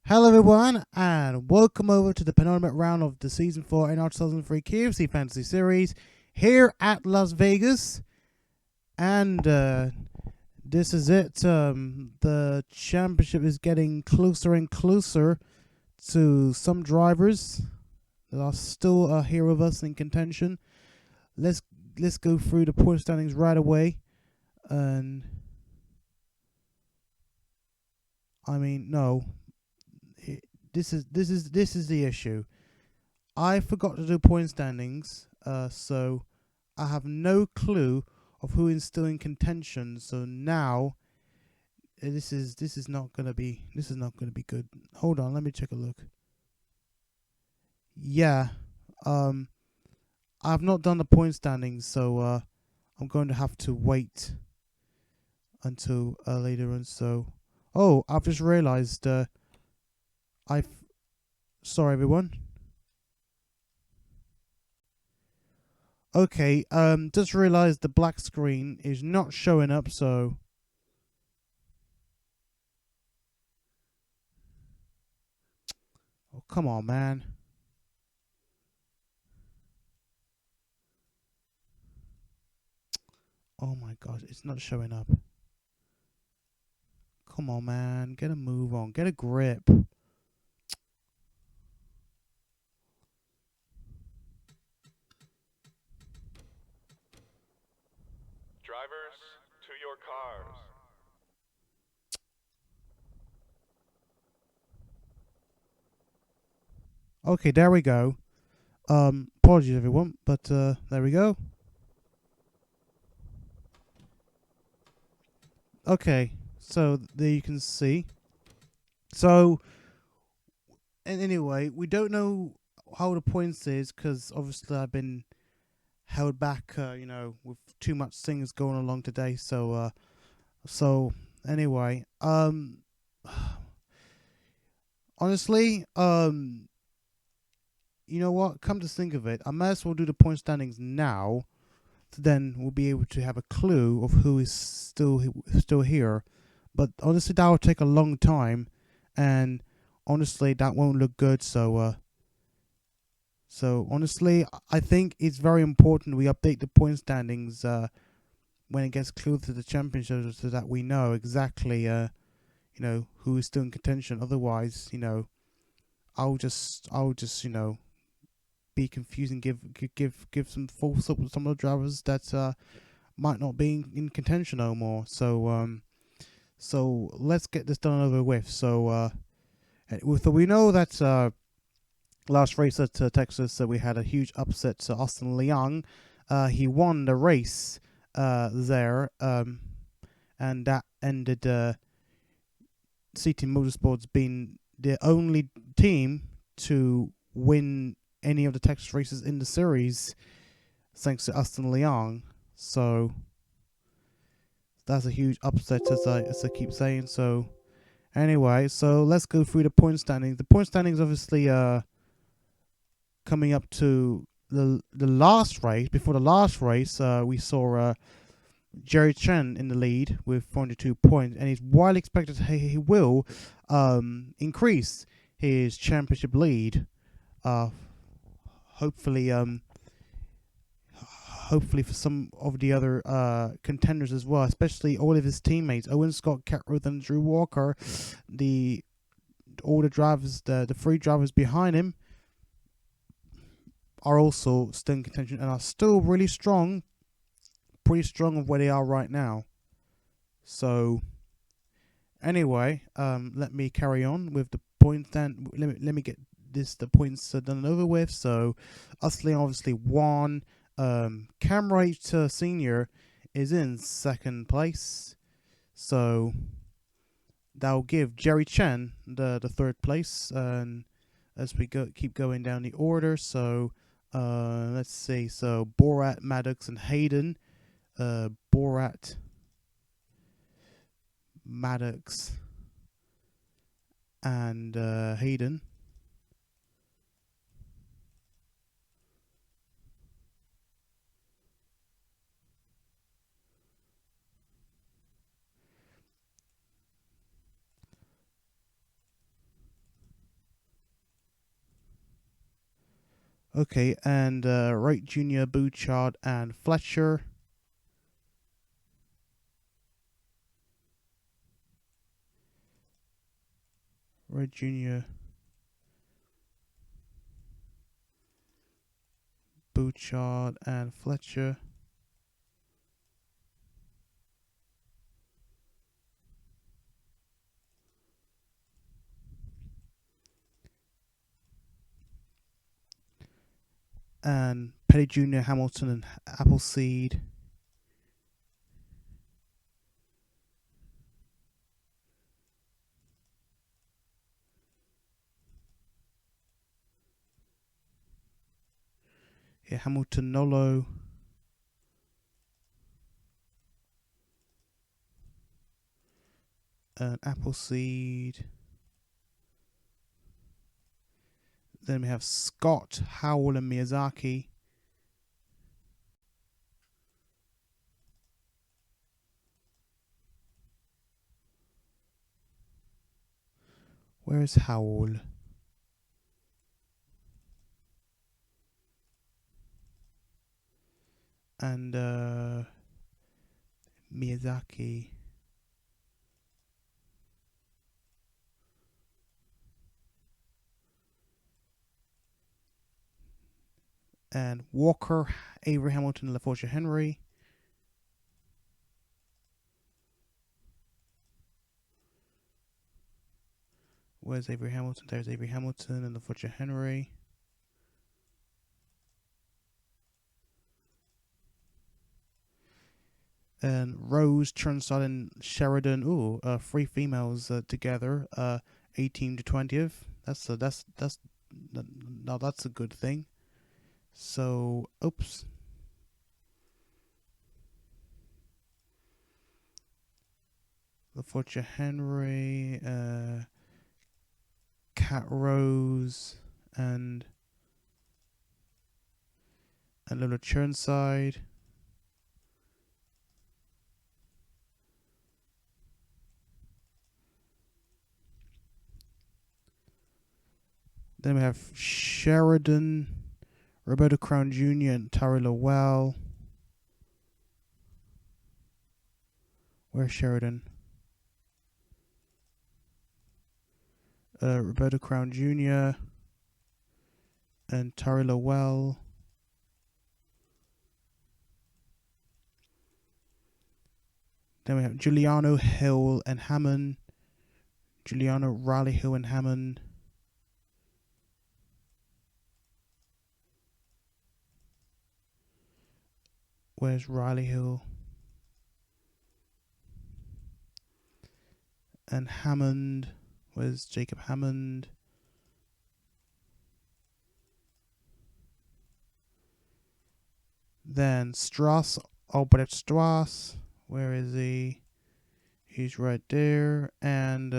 Hello everyone, and welcome over to the penultimate round of the Season 4 NR2003 KFC Fantasy Series here at Las Vegas. And this is it. The championship is getting closer and closer to some drivers that are still here with us in contention. Let's go through the point standings right away. And I mean, no. This is the issue. I forgot to do point standings, so I have no clue of who is still in contention. So now, this is not gonna be good. Hold on, let me check a look. Yeah, I've not done the point standings, so I'm going to have to wait until later on. So, I've just realized. Sorry everyone. Okay, just realized the black screen is not showing up, so oh, come on, man. Oh my gosh, it's not showing up. Come on, man. Get a move on. Get a grip. Drivers, to your cars. Okay, there we go. Apologies everyone, but there we go. Okay, so there you can see. So, and anyway, we don't know how the points is because obviously I've been held back, with too much things going along today. So anyway, honestly, you know what? Come to think of it, I might as well do the point standings now. So then we'll be able to have a clue of who is still here. But honestly, that will take a long time, and honestly, that won't look good. So honestly, I think it's very important we update the point standings when it gets closer to the championship, so that we know exactly who is still in contention. Otherwise, I'll just be confusing, give some false hope to some of the drivers that might not be in contention no more. So let's get this done over with. So we know that last race at Texas, we had a huge upset to Austin Liang. He won the race there, and that ended CT Motorsports being the only team to win any of the Texas races in the series, thanks to Austin Liang. So that's a huge upset, as I keep saying. So anyway, so let's go through the point standings. The point standings obviously coming up to the last race. Before the last race, we saw Jerry Chen in the lead with 42 points, and it's widely expected he will increase his championship lead. Hopefully for some of the other contenders as well, especially all of his teammates, Owen Scott, Catruth, and Drew Walker. All the drivers, the three drivers behind him, are also still in contention and are still really strong, pretty strong of where they are right now. So anyway, let me carry on with the points. Then let me get the points done and over with. So Usley obviously won. Cam Wright Sr. is in second place, so that'll give Jerry Chen the third place. And as we keep going down the order, so let's see. So BORAT, Maddox, and Hayden. BORAT, Maddox, and Hayden. Okay, and Wright Jr., Bouchard, and Fletcher. Wright Jr., Bouchard, and Fletcher. And Petty Jr., Hamilton, and Appleseed. Yeah, Hamilton, Nolo. And Appleseed. Then we have Scott, Howell, and Miyazaki. Where is Howell? And Miyazaki. And Walker, Avery Hamilton, LaForgia Henry. Where's Avery Hamilton? There's Avery Hamilton and LaForgia Henry. And Rose, Chirnside, and Sheridan. Ooh, 3 females together. 18 to 20th. That's a good thing. So, oops. LaForgia Henry, Cat Rose, and little Chirnside. Then we have Sheridan, Roberto Crown Jr., and Tari Lowell. Where's Sheridan? Roberto Crown Jr. and Tari Lowell. Then we have Juliano, Hill, and Hammond. Juliano, Riley, Hill, and Hammond. Where's Riley Hill? And Hammond. Where's Jacob Hammond? Then Strauss, Albert Strauss. Where is he? He's right there. And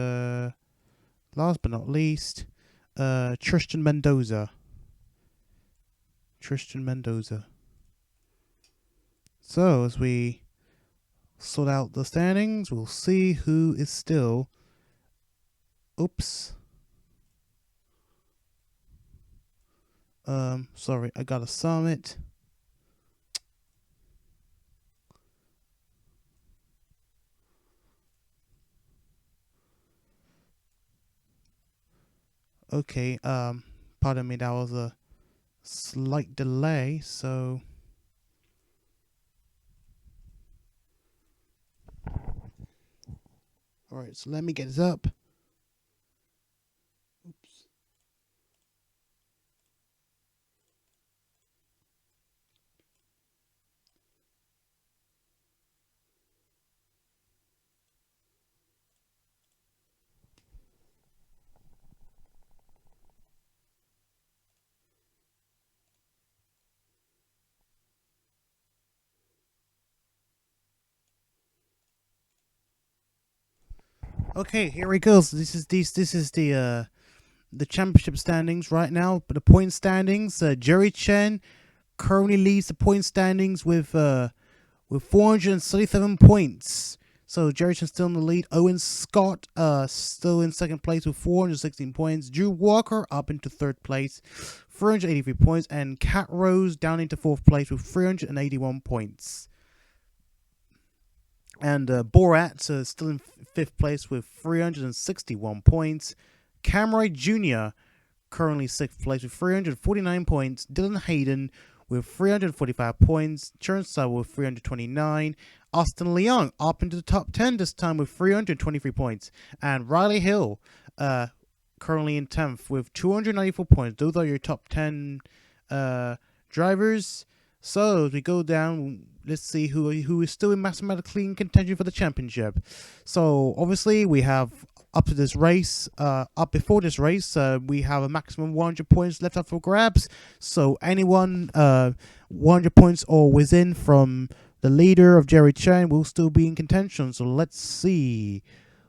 last but not least, Tristan Mendoza. So as we sort out the standings, we'll see who is still. Oops. Sorry, I gotta sum it. Okay, pardon me, that was a slight delay, so alright, so let me get this up. Oops. Okay, here we go. So this is the championship standings right now. But the point standings, Jerry Chen currently leads the point standings with 437 points. So Jerry Chen still in the lead. Owen Scott still in second place with 416 points. Drew Walker up into third place, 383 points. And Cat Rose down into fourth place with 381 points. And Borat still in fifth place with 361 points. Wright Jr. currently sixth place with 349 points. Dylan Hayden with 345 points. Chirnside with 329. Austin Liang up into the top 10 this time with 323 points. And Riley Hill currently in 10th with 294 points. Those are your top 10 drivers. So as we go down, let's see who is still mathematically in contention for the championship. So obviously we have up before this race, we have a maximum 100 points left up for grabs. So anyone 100 points or within from the leader of Jerry Chen will still be in contention. So let's see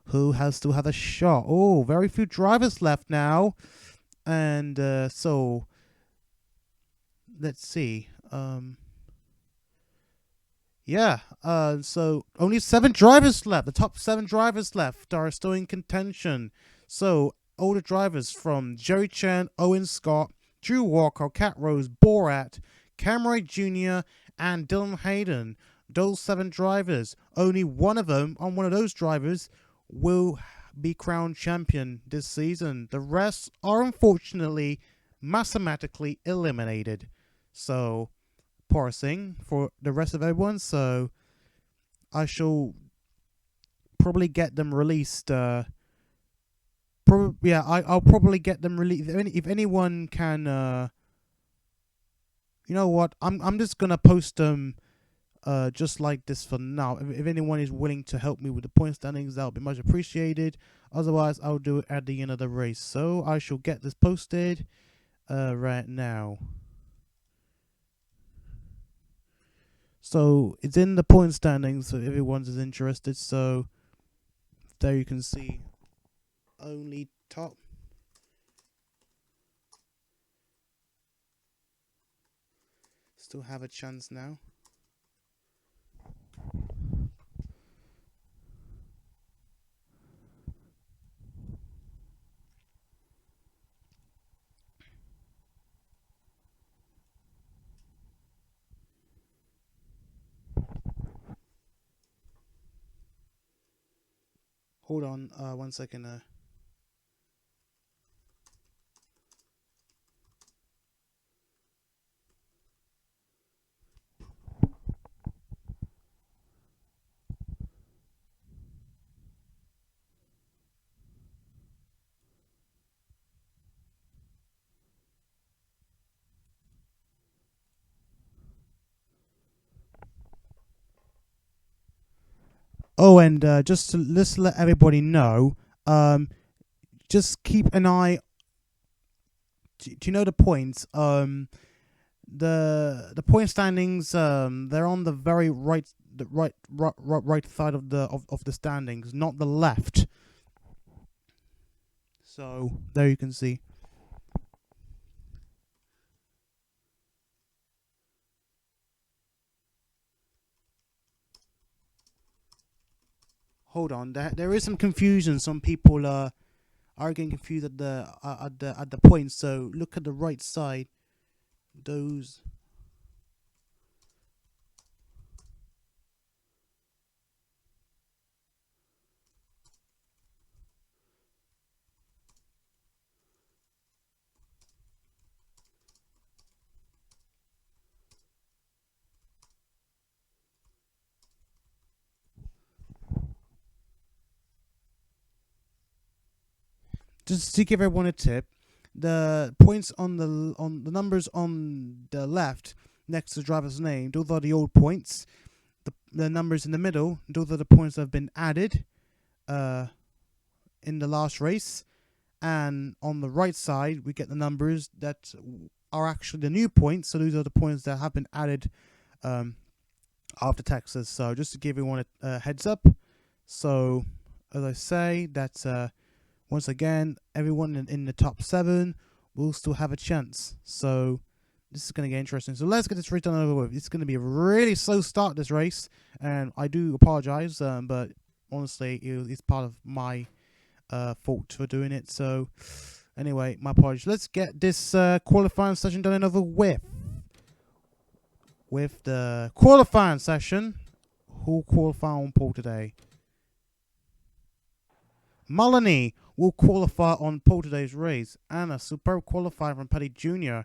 who still has a shot. Oh, very few drivers left now. And so let's see. So only 7 drivers left. The top 7 drivers left are still in contention. So all the drivers from Jerry Chen, Owen Scott, Drew Walker, Cat Rose, Borat, Wright Jr., and Dylan Hayden. Those 7 drivers, only one of those drivers will be crowned champion this season. The rest are unfortunately mathematically eliminated. So parsing for the rest of everyone, so I shall probably get them released. I'll probably get them released if anyone can. You know what? I'm just gonna post them, just like this for now. If anyone is willing to help me with the point standings, that would be much appreciated. Otherwise, I'll do it at the end of the race. So I shall get this posted, right now. So it's in the point standings, so everyone's is interested. So there you can see only top. Still have a chance now. Hold on, 1 second. Oh, and just to let everybody know, just keep an eye. Do you know the points? The point standings. They're on the very right side of the standings, not the left. So there you can see. Hold on, there is some confusion. Some people are getting confused at the points. So look at the right side. Those. Just to give everyone a tip, the points on the numbers on the left next to the driver's name, those are the old points. The numbers in the middle, those are the points that have been added in the last race. And on the right side, we get the numbers that are actually the new points. So those are the points that have been added after Texas. So just to give everyone a heads up. So as I say, that's once again, everyone in the top 7 will still have a chance. So this is going to get interesting. So let's get this race done over with. It's going to be a really slow start, this race. And I do apologize, but honestly, it's part of my fault for doing it. So, anyway, my apologies. Let's get this qualifying session done and over with. With the qualifying session, who qualify on pole today? Mullaney will qualify on pole today's race, and a superb qualifying from Paddy Jr.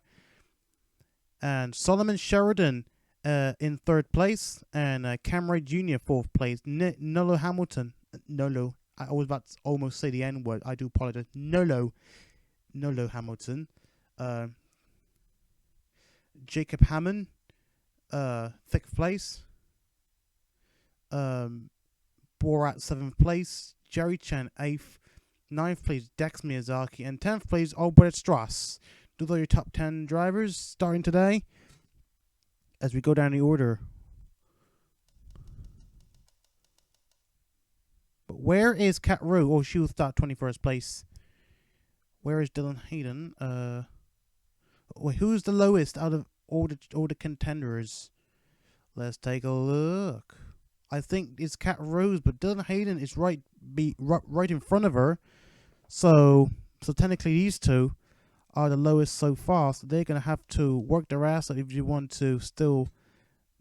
And Solomon Sheridan in 3rd place, and Wright Jr. 4th place. Nolo Hamilton, Nolo. I was about to almost say the N word. I do apologize. Nolo Hamilton. Jacob Hammond, 6th place. BORAT 7th place. Jerry Chen 8th. 9th place Dex Miyazaki, and 10th place Albert Strass. Those are your top 10 drivers starting today. As we go down the order. But where is Kat Rue? Oh, she will start 21st place. Where is Dylan Hayden? Wait, who's the lowest out of all the contenders? Let's take a look. I think it's Kat Rose, but Dylan Hayden is right in front of her. So technically these two are the lowest so far. So they're gonna have to work their ass off if you want to still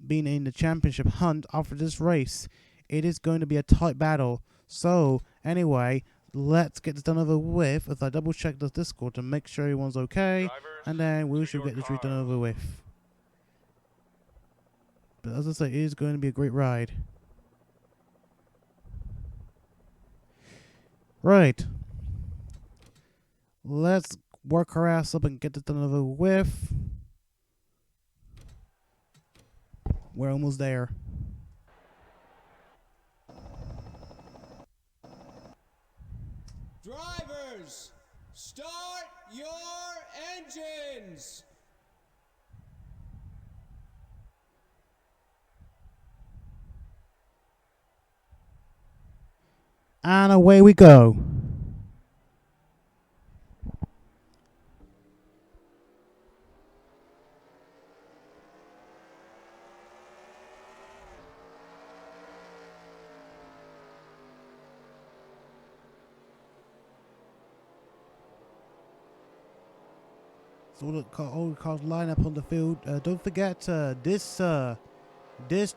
be in the championship hunt after this race. It is going to be a tight battle. So anyway, let's get this done over with. As I double check the Discord to make sure everyone's okay, Drivers, and then we to should your get this race done cars. over with. But as I say, it is going to be a great ride. Right. Let's work our ass up and get this done over with. We're almost there. Drivers, start your engines! And away we go. So all the cars line up on the field. Don't forget, this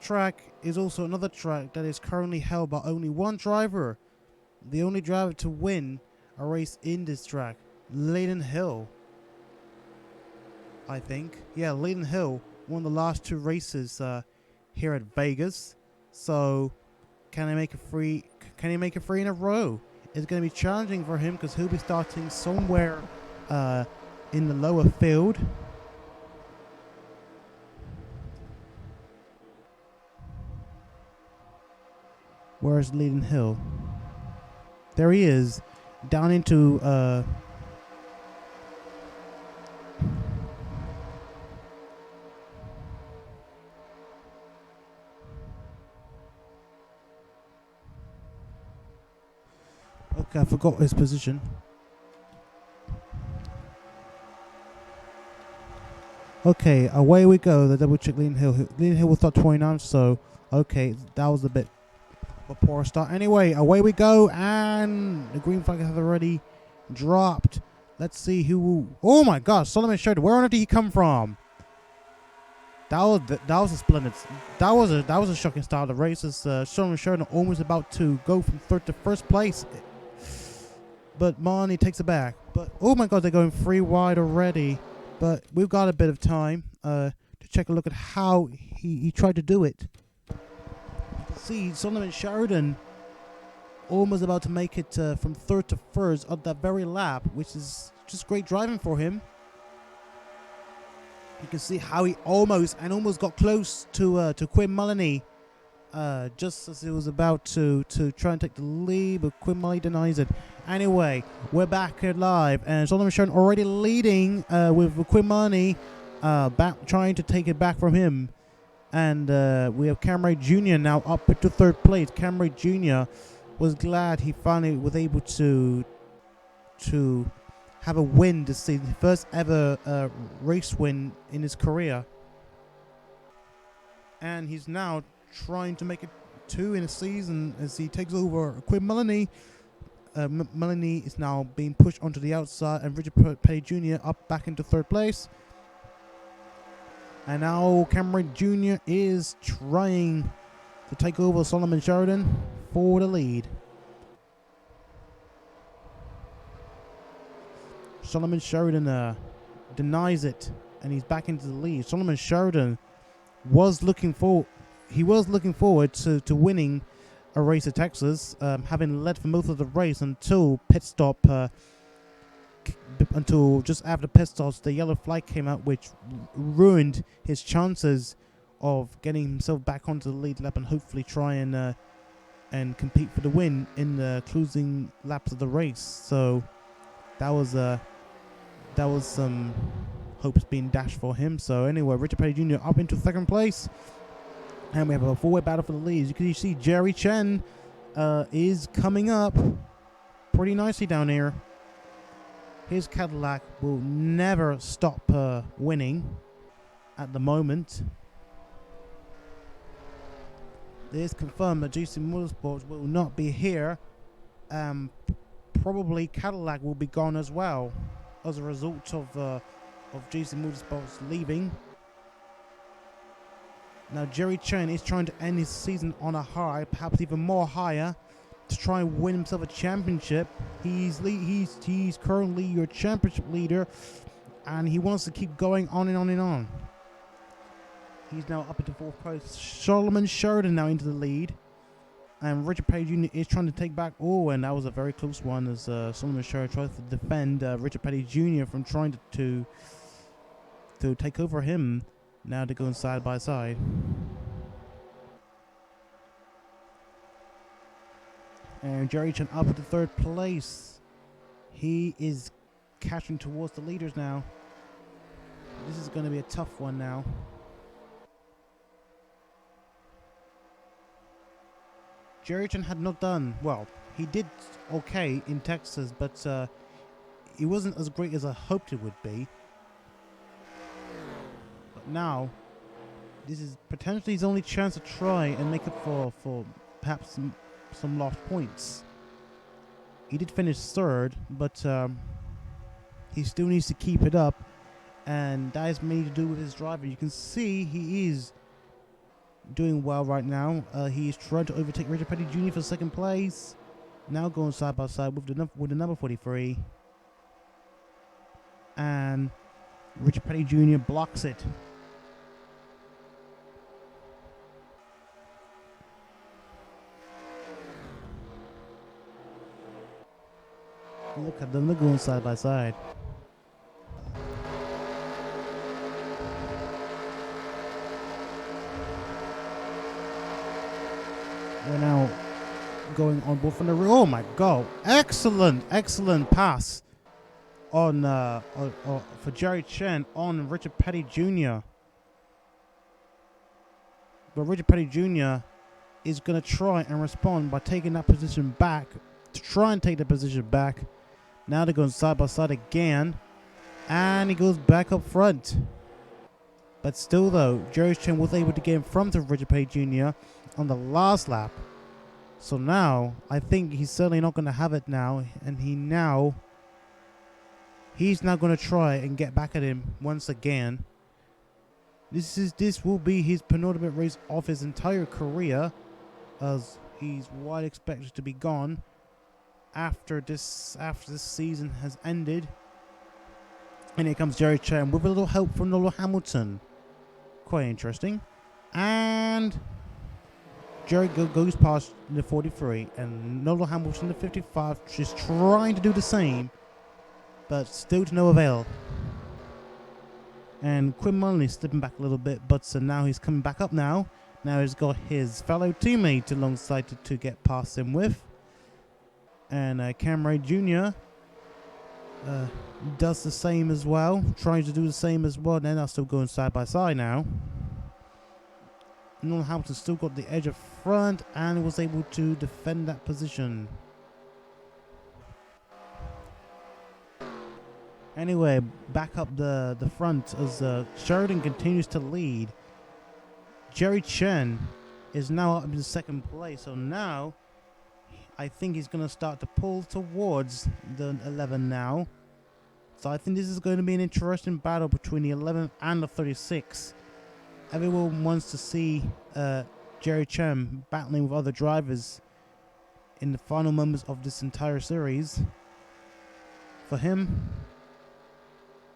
track is also another track that is currently held by only one driver. The only driver to win a race in this track, Layden Hill. I think, yeah, Layden Hill won the last 2 races here at Vegas. So, can he make it 3 in a row? It's going to be challenging for him because he'll be starting somewhere in the lower field. Where's Layden Hill? There he is, down into okay, I forgot his position. Okay, away we go. The double check Layden Hill. Layden Hill will start 29, so okay, that was a bit of a poor start. Anyway, away we go, and the green flag has already dropped. Let's see who will... Oh my gosh, Solomon Sheridan. Where on earth did he come from? That was a splendid... That was a shocking start of the race. Solomon Sheridan almost about to go from 3rd to 1st place. But Mullaney takes it back. But oh my god, they're going 3 wide already. But we've got a bit of time to check a look at how he tried to do it. You can see Solomon Sheridan almost about to make it from 3rd to 1st on that very lap, which is just great driving for him. You can see how he almost got close to Quinn Mullaney just as he was about to try and take the lead, but Quinn Mullaney denies it. Anyway, we're back here live, and Solomon Sheridan already leading with Quinn Mullaney trying to take it back from him. And we have Wright Jr. now up to 3rd place. Wright Jr. was glad he finally was able to have a win this season, first ever race win in his career. And he's now trying to make it 2 in a season as he takes over Quinn Mullaney. Mullaney is now being pushed onto the outside, and Richard Petty Jr. up back into 3rd place. And now Cameron Jr. is trying to take over Solomon Sheridan for the lead. Solomon Sheridan denies it, and he's back into the lead. Solomon Sheridan was looking forward to winning a race at Texas, having led for most of the race until pit stop. Until just after pit stops, the yellow flag came out, which ruined his chances of getting himself back onto the lead lap and hopefully try and compete for the win in the closing laps of the race. So that was some hopes being dashed for him. So anyway, Richard Petty Jr. up into 2nd place, and we have a 4-way battle for the lead. You can see Jerry Chen is coming up pretty nicely down here. His Cadillac will never stop winning at the moment. It is confirmed that GC Motorsports will not be here. Probably Cadillac will be gone as well as a result of GC Motorsports leaving. Now Jerry Chen is trying to end his season on a high, perhaps even more higher, to try and win himself a championship. He's currently your championship leader, and he wants to keep going on and on and on. He's now up into 4th place. Solomon Sheridan now into the lead, and Richard Petty Jr. is trying to take back. Oh, and that was a very close one as Solomon Sheridan tries to defend Richard Petty Jr. from trying to take over him. Now they're going side by side. And Jerry Chen up into 3rd place. He is catching towards the leaders now. This is going to be a tough one now. Jerry Chen had not done well. He did okay in Texas, but it wasn't as great as I hoped it would be. But now, this is potentially his only chance to try and make up for perhaps some lost points. He did finish 3rd, but he still needs to keep it up, and that is mainly to do with his driver. You can see he is doing well right now. He is trying to overtake Richard Petty Jr. for 2nd place. Now going side by side with the number 43, and Richard Petty Jr. blocks it. Look at them, they're going side by side. We're now going on board from the rear. Oh my god. Excellent pass on for Jerry Chen on Richard Petty Jr. But Richard Petty Jr. is going to try and respond by taking that position back, to try and take the position back. Now they're going side by side again, and he goes back up front. But still though, Jerry Chen was able to get in front of Richard Petty Jr. on the last lap. So now, I think he's certainly not going to have it now, and he's now going to try and get back at him once again. This will be his penultimate race of his entire career, as he's wide expected to be gone after this season has ended. And here comes Jerry Chen with a little help from Lowell Hamilton. Quite interesting. And Jerry goes past the 43, and Lowell Hamilton, the 55, is trying to do the same, but still to no avail. And Quinn Mullaney slipping back a little bit, but so now he's coming back up now. Now he's got his fellow teammate alongside to get past him with. And Wright Jr. Does the same as well, trying to do the same as well. They're still going side by side now. Lowell Hamilton still got the edge up front and was able to defend that position. Anyway, back up the front as Sheridan continues to lead. Jerry Chen is now up in second place. So now I think he's going to start to pull towards the 11 now. So I think this is going to be an interesting battle between the 11th and the 36. Everyone wants to see Jerry Chen battling with other drivers in the final moments of this entire series. For him,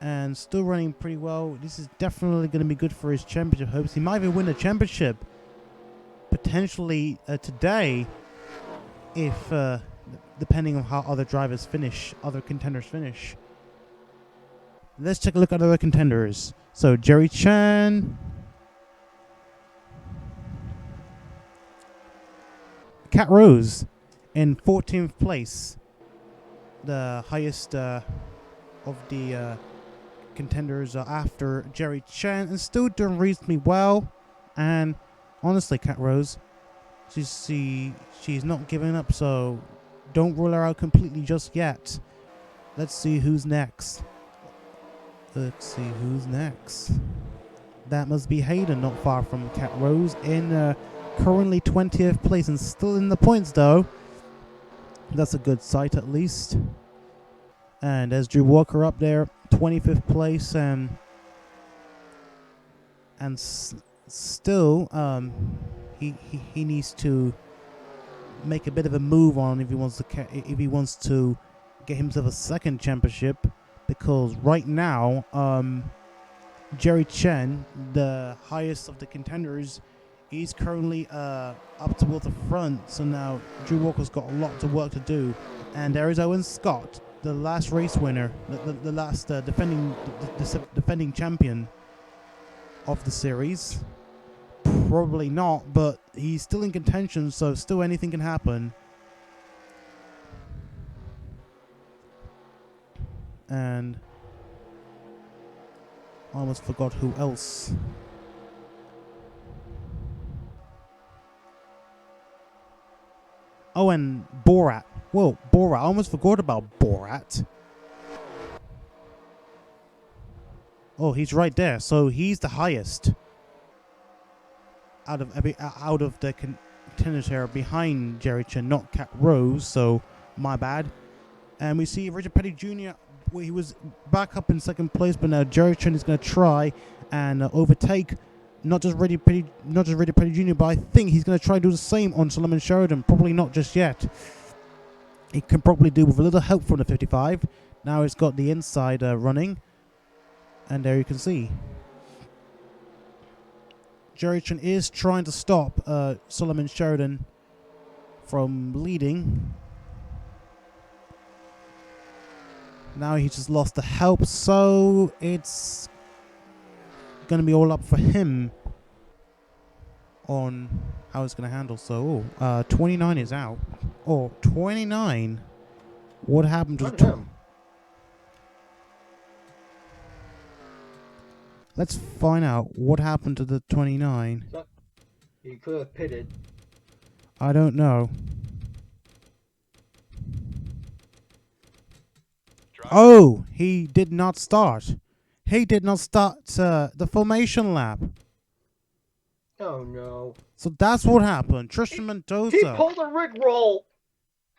and still running pretty well. This is definitely going to be good for his championship hopes. He might even win the championship potentially today, if depending on how other drivers finish, other contenders finish. Let's take a look at other contenders. So Jerry Chen, Cat Rose in 14th place, the highest of the contenders after Jerry Chen, and still doing reasonably well. And honestly, Cat Rose, she's not giving up, so don't rule her out completely just yet. Let's see who's next. That must be Hayden, not far from Cat Rose, in currently 20th place and still in the points though. That's a good sight at least. And there's Drew Walker up there, 25th place, and still he needs to make a bit of a move on if he wants to get himself a second championship, because right now Jerry Chen, the highest of the contenders, he's currently up towards the front. So now Drew Walker's got a lot of work to do, and there is Owen Scott, the last race winner, the last defending champion of the series. Probably not, but he's still in contention, so still anything can happen. And I almost forgot who else. Oh, and BORAT. Whoa, BORAT. I almost forgot about BORAT. Oh, he's right there. So he's the highest out of the contenders here, behind Jerry Chen, not Cat Rose. So my bad. And we see Richard Petty Jr. He was back up in second place, but now Jerry Chen is going to try and overtake not just Richard Petty Jr., but I think he's going to try to do the same on Solomon Sheridan. Probably not just yet. He can probably do with a little help from the 55. Now he's got the inside running, and there you can see Jerry Chen is trying to stop Solomon Sheridan from leading. Now he just lost the help, so it's going to be all up for him on how it's going to handle. So 29 is out. Oh, 29. What happened to him? Let's find out what happened to the 29. He could have pitted. I don't know. Oh, he did not start. He did not start the formation lap. Oh no. So that's what happened. Tristan Mendoza. He pulled a Rickroll.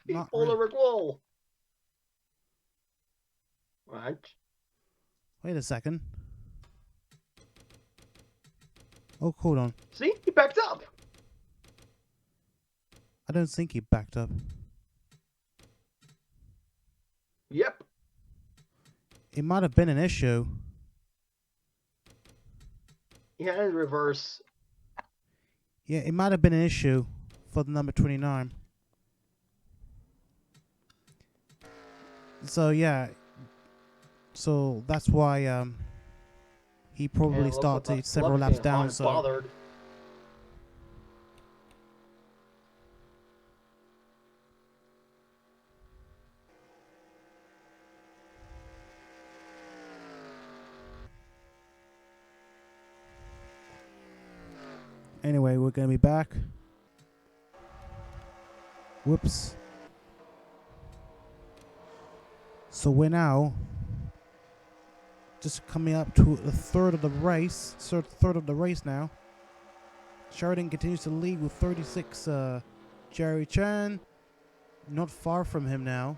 He pulled a Rickroll. What? Wait a second. Oh, hold on. See? He backed up. I don't think he backed up. Yep. It might have been an issue. He had in reverse. Yeah, it might have been an issue for the number 29. So yeah. So that's why he probably started several laps down. So bothered. Anyway, we're going to be back. Whoops. So we're now just coming up to the third of the race. Third of the race now. Sheridan continues to lead with 36. Jerry Chen, not far from him now.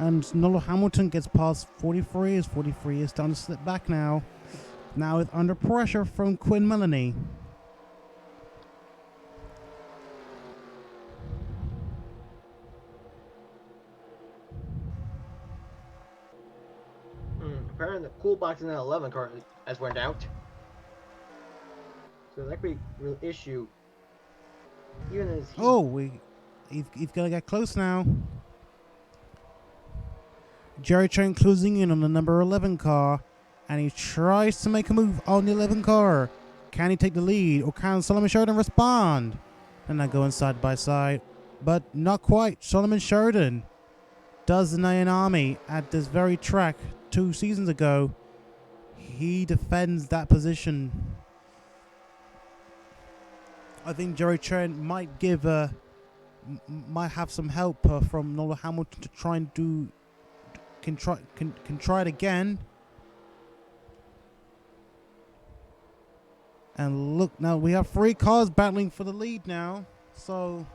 And Lowell Hamilton gets past 43 as 43 is starting to slip back now. Now it's under pressure from Quinn Mullaney. Apparently the cool box in the 11 car has went out. So that could be a real issue. Even as he's gonna get close now. Jerry Chen closing in on the number 11 car, and he tries to make a move on the 11 car. Can he take the lead, or can Solomon Sheridan respond? And they're going side by side, but not quite. Solomon Sheridan does an Ayanami at this very track 2 seasons ago. He defends that position. I think Jerry Chen might have some help from Lowell Hamilton to try and do. Can try it again. And look, now we have 3 cars battling for the lead now. So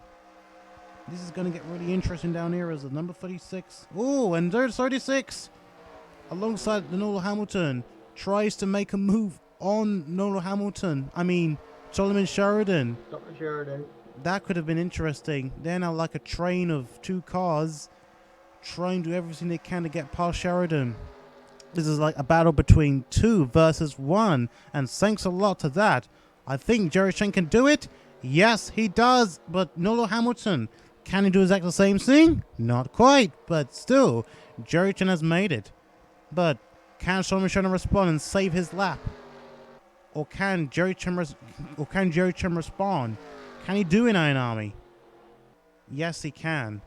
this is going to get really interesting down here as the number 36. Oh, and there's 36 alongside the Lowell Hamilton. Tries to make a move on Lowell Hamilton. I mean, Solomon Sheridan. That could have been interesting. They're now like a train of 2 cars trying to do everything they can to get past Sheridan. This is like a battle between 2 versus 1, and thanks a lot to that. I think Jerry Chen can do it. Yes, he does, but Lowell Hamilton, can he do exactly the same thing? Not quite, but still, Jerry Chen has made it. But can Solomon Sheridan respond and save his lap? Or can Jerry Chen respond? Can he do an Ayanami? Yes, he can.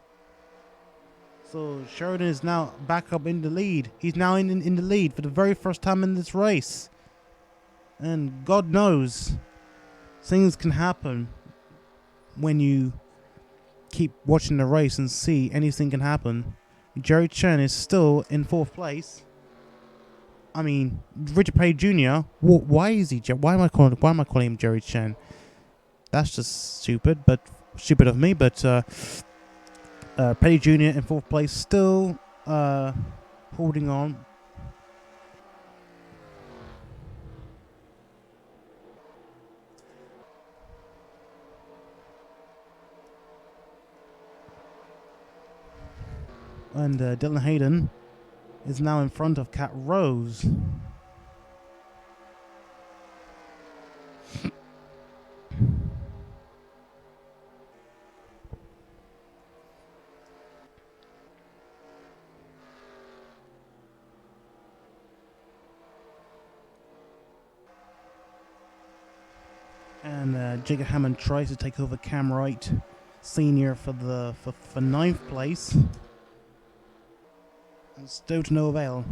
So Sheridan is now back up in the lead. He's now in the lead for the very first time in this race. And God knows, things can happen when you keep watching the race and see anything can happen. Jerry Chen is still in 4th place. I mean, Richard Petty Jr. Why am I calling him Jerry Chen? That's just stupid of me. But Petty Jr. in 4th place, still holding on. And Dylan Hayden is now in front of Cat Rose. And Jacob Hammond tries to take over Cam Wright Senior for 9th place. And still to no avail.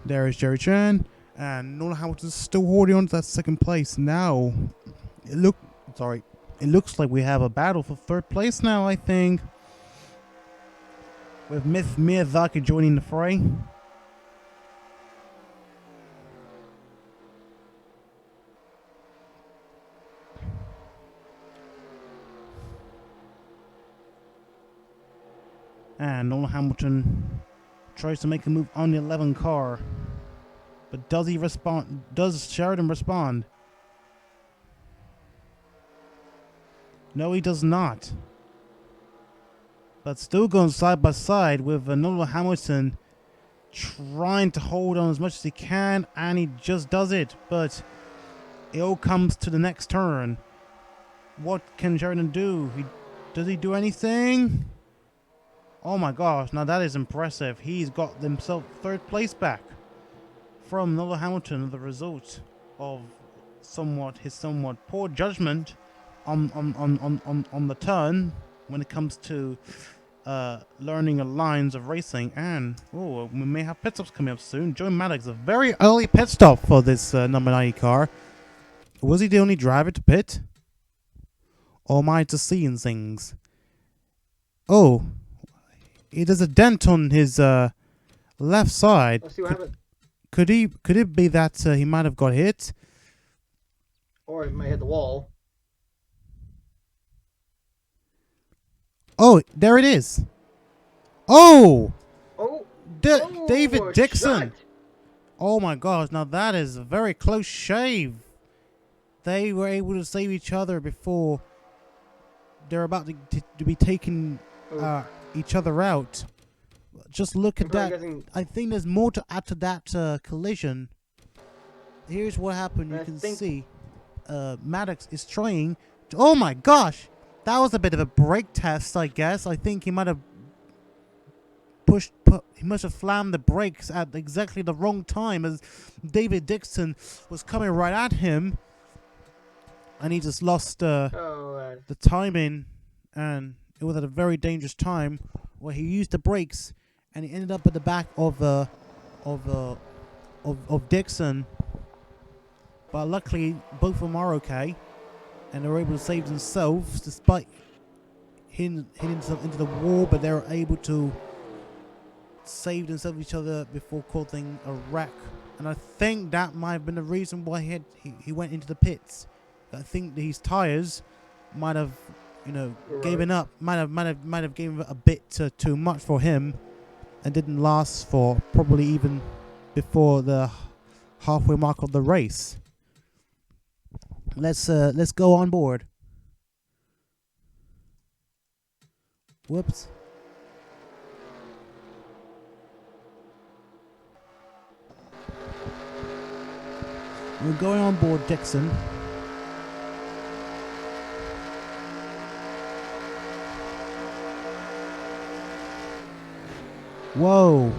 There is Jerry Chen, and Lowell Hamilton's still holding on to that 2nd place. Now, it looks like we have a battle for 3rd place now, I think. With Miyazaki joining the fray. and Lowell Hamilton tries to make a move on the 11 car. But does he respond? Does Sheridan respond? No, he does not. But still going side by side with Lowell Hamilton trying to hold on as much as he can, and he just does it. But it all comes to the next turn. What can Sheridan do? Does he do anything? Oh my gosh, now that is impressive. He's got himself third place back from Lowell Hamilton, the result of his somewhat poor judgment on the turn when it comes to learning the lines of racing. And we may have pit stops coming up soon. Joey Maddox, a very early pit stop for this number 90 car. Was he the only driver to pit? Or am I just seeing things? Oh, he does a dent on his left side. Let's see what happened. Could it be that he might have got hit? Or he might hit the wall. Oh, there it is. Oh! Oh! David Dixon! Shot. Oh my gosh, now that is a very close shave. They were able to save each other before they're about to be taking each other out. Just look at that. I think there's more to add to that collision. Here's what happened. You can see Maddox is trying to, oh my gosh, that was a bit of a brake test, I guess. I think he might have he must have slammed the brakes at exactly the wrong time as David Dixon was coming right at him, and he just lost the timing, and it was at a very dangerous time where he used the brakes and he ended up at the back of Dixon. But luckily both of them are okay and they were able to save themselves despite hitting themselves into the wall, but they were able to save themselves each other before causing a wreck. And I think that might have been the reason why he went into the pits. I think that his tires might have, given up, might have given a bit too much for him, and didn't last for probably even before the halfway mark of the race. Let's go on board. Whoops. We're going on board Dixon. Whoa.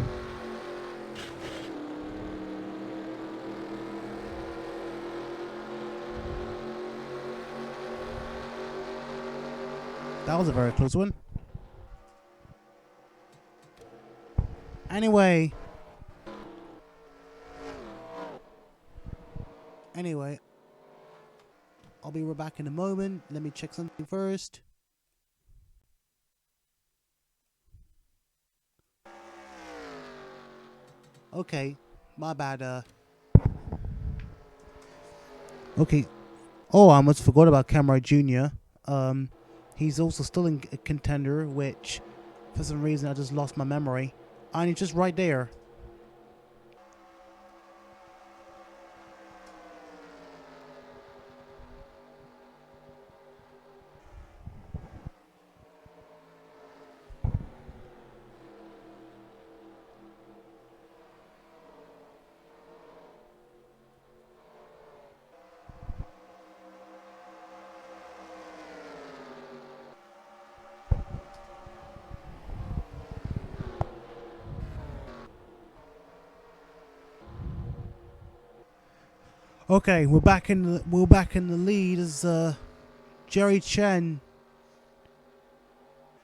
That was a very close one. Anyway, I'll be right back in a moment. Let me check something first. Okay, my bad. Okay. Oh, I almost forgot about Wright Jr. He's also still in a contender, which for some reason I just lost my memory. And he's just right there. Okay, we're back in the lead as Chen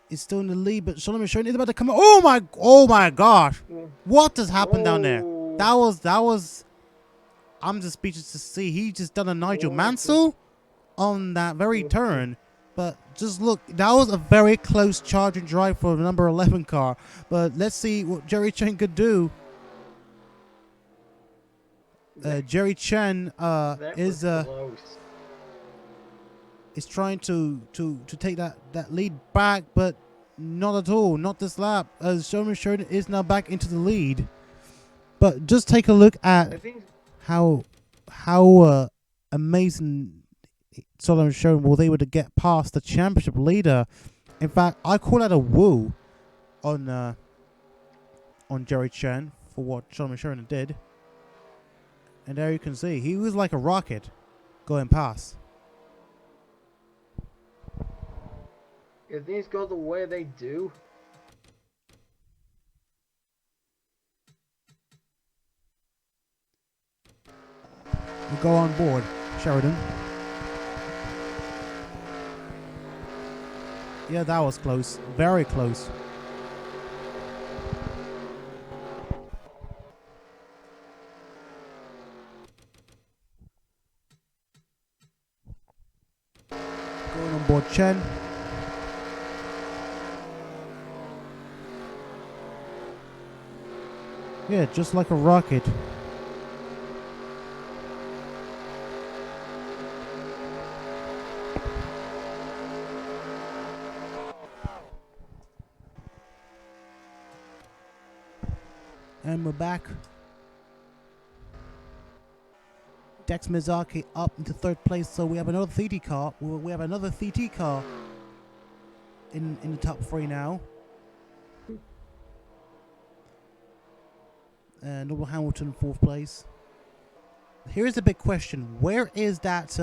is still in the lead, but Sheridan is about to come out. Oh my gosh! What just happened down there? That was. I'm just speechless to see. He just done a Nigel Mansell on that very turn. But just look, that was a very close charge and drive for the number 11 car. But let's see what Chen could do. Chen is trying to take that lead back, but Not at all. Not this lap. As Sheridan is now back into the lead. But just take a look at how amazing Sheridan was able to get past the championship leader. In fact, I call that a woo on Jerry Chen for what Sheridan did. And there you can see he was like a rocket going past. If things go the way they do, we go on board, Sheridan. Yeah, that was close. Very close. Going on board Chen. Yeah, just like a rocket. And we're back. Dex Mizaki up into third place, so we have another TT car. We have another TT car in the top three now. And Noble Hamilton fourth place. Here's the big question: where is that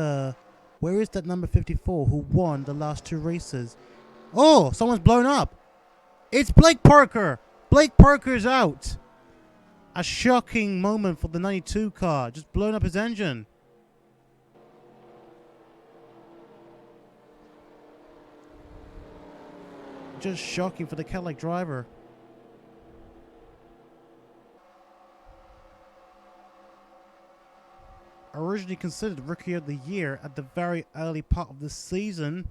number 54 who won the last two races? Oh, someone's blown up. It's Blake Parker. Blake Parker's out. A shocking moment for the 92 car, just blown up his engine. Just shocking for the Cadillac driver. Originally considered Rookie of the Year at the very early part of the season,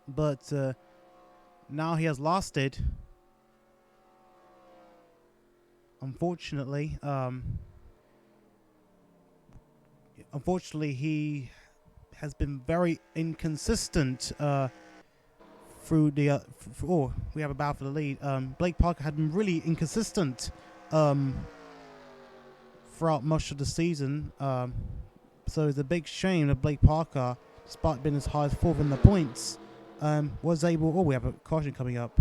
but now he has lost it. Unfortunately, he has been very inconsistent through the. We have a battle for the lead. Blake Parker had been really inconsistent throughout much of the season. So it's a big shame that Blake Parker, despite being as high as fourth in the points, was able. Oh, we have a caution coming up.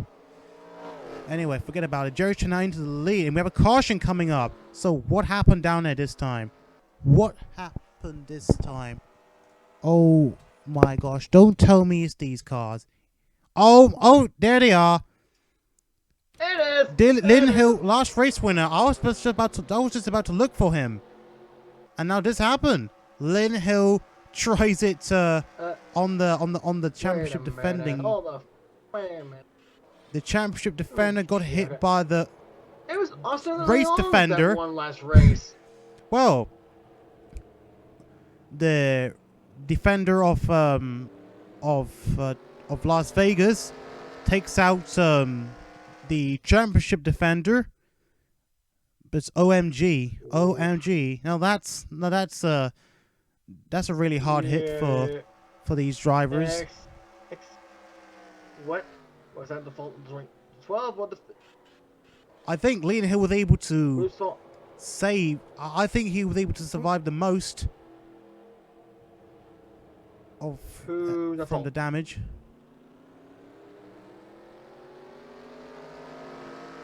Anyway, forget about it. Jerry Chen into the lead, and we have a caution coming up. So what happened down there this time? What happened this time? Oh my gosh! Don't tell me it's these cars. Oh, there they are. it is. Lynn Hill, last race winner. I was just about to look for him, and now this happened. Lynn Hill tries it on the championship defending. Hold on. Wait a minute. The championship defender got hit by the It was Austin race Leon defender. that won last race. Well, the defender of Las Vegas takes out the championship defender. But it's OMG. Now that's a really hard hit for these drivers. What was that? Default 12? What the? I think Liang Hill was able to save. I think he was able to survive the most of from the damage.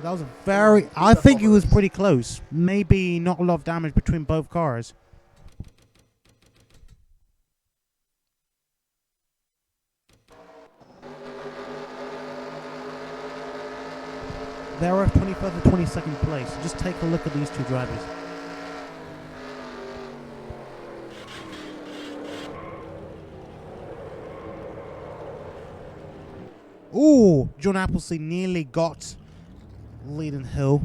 That was a very. I think it was pretty close. Maybe not a lot of damage between both cars. They're at 21st and 22nd place. Just take a look at these two drivers. Ooh, John Appleseed nearly got Liang Hill.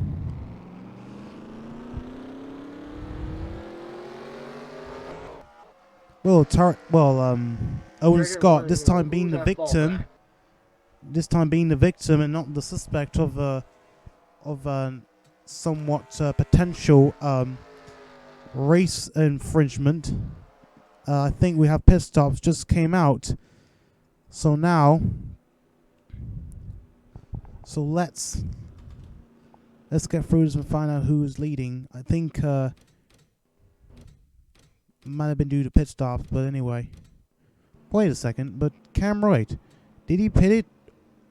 Owen Scott this time being the victim. This time being the victim and not the suspect of somewhat potential race infringement. I think we have pit stops just came out. So now So let's get through this and find out who's leading. I think might have been due to pit stops, but anyway. Wait a second, but Cam Wright, did he pit it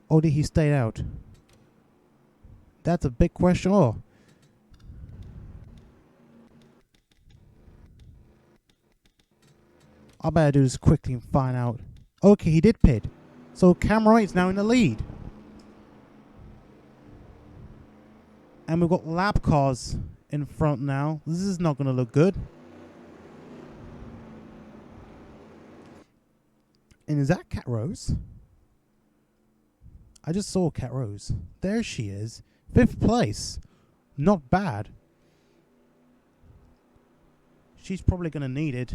or did he stay out? That's a big question. Oh. I better do this quickly and find out. Okay, he did pit. So Cam Wright's now in the lead. And we've got lap cars in front now. This is not going to look good. And is that Cat Rose? I just saw Cat Rose. There she is. 5th place. Not bad. She's probably going to need it.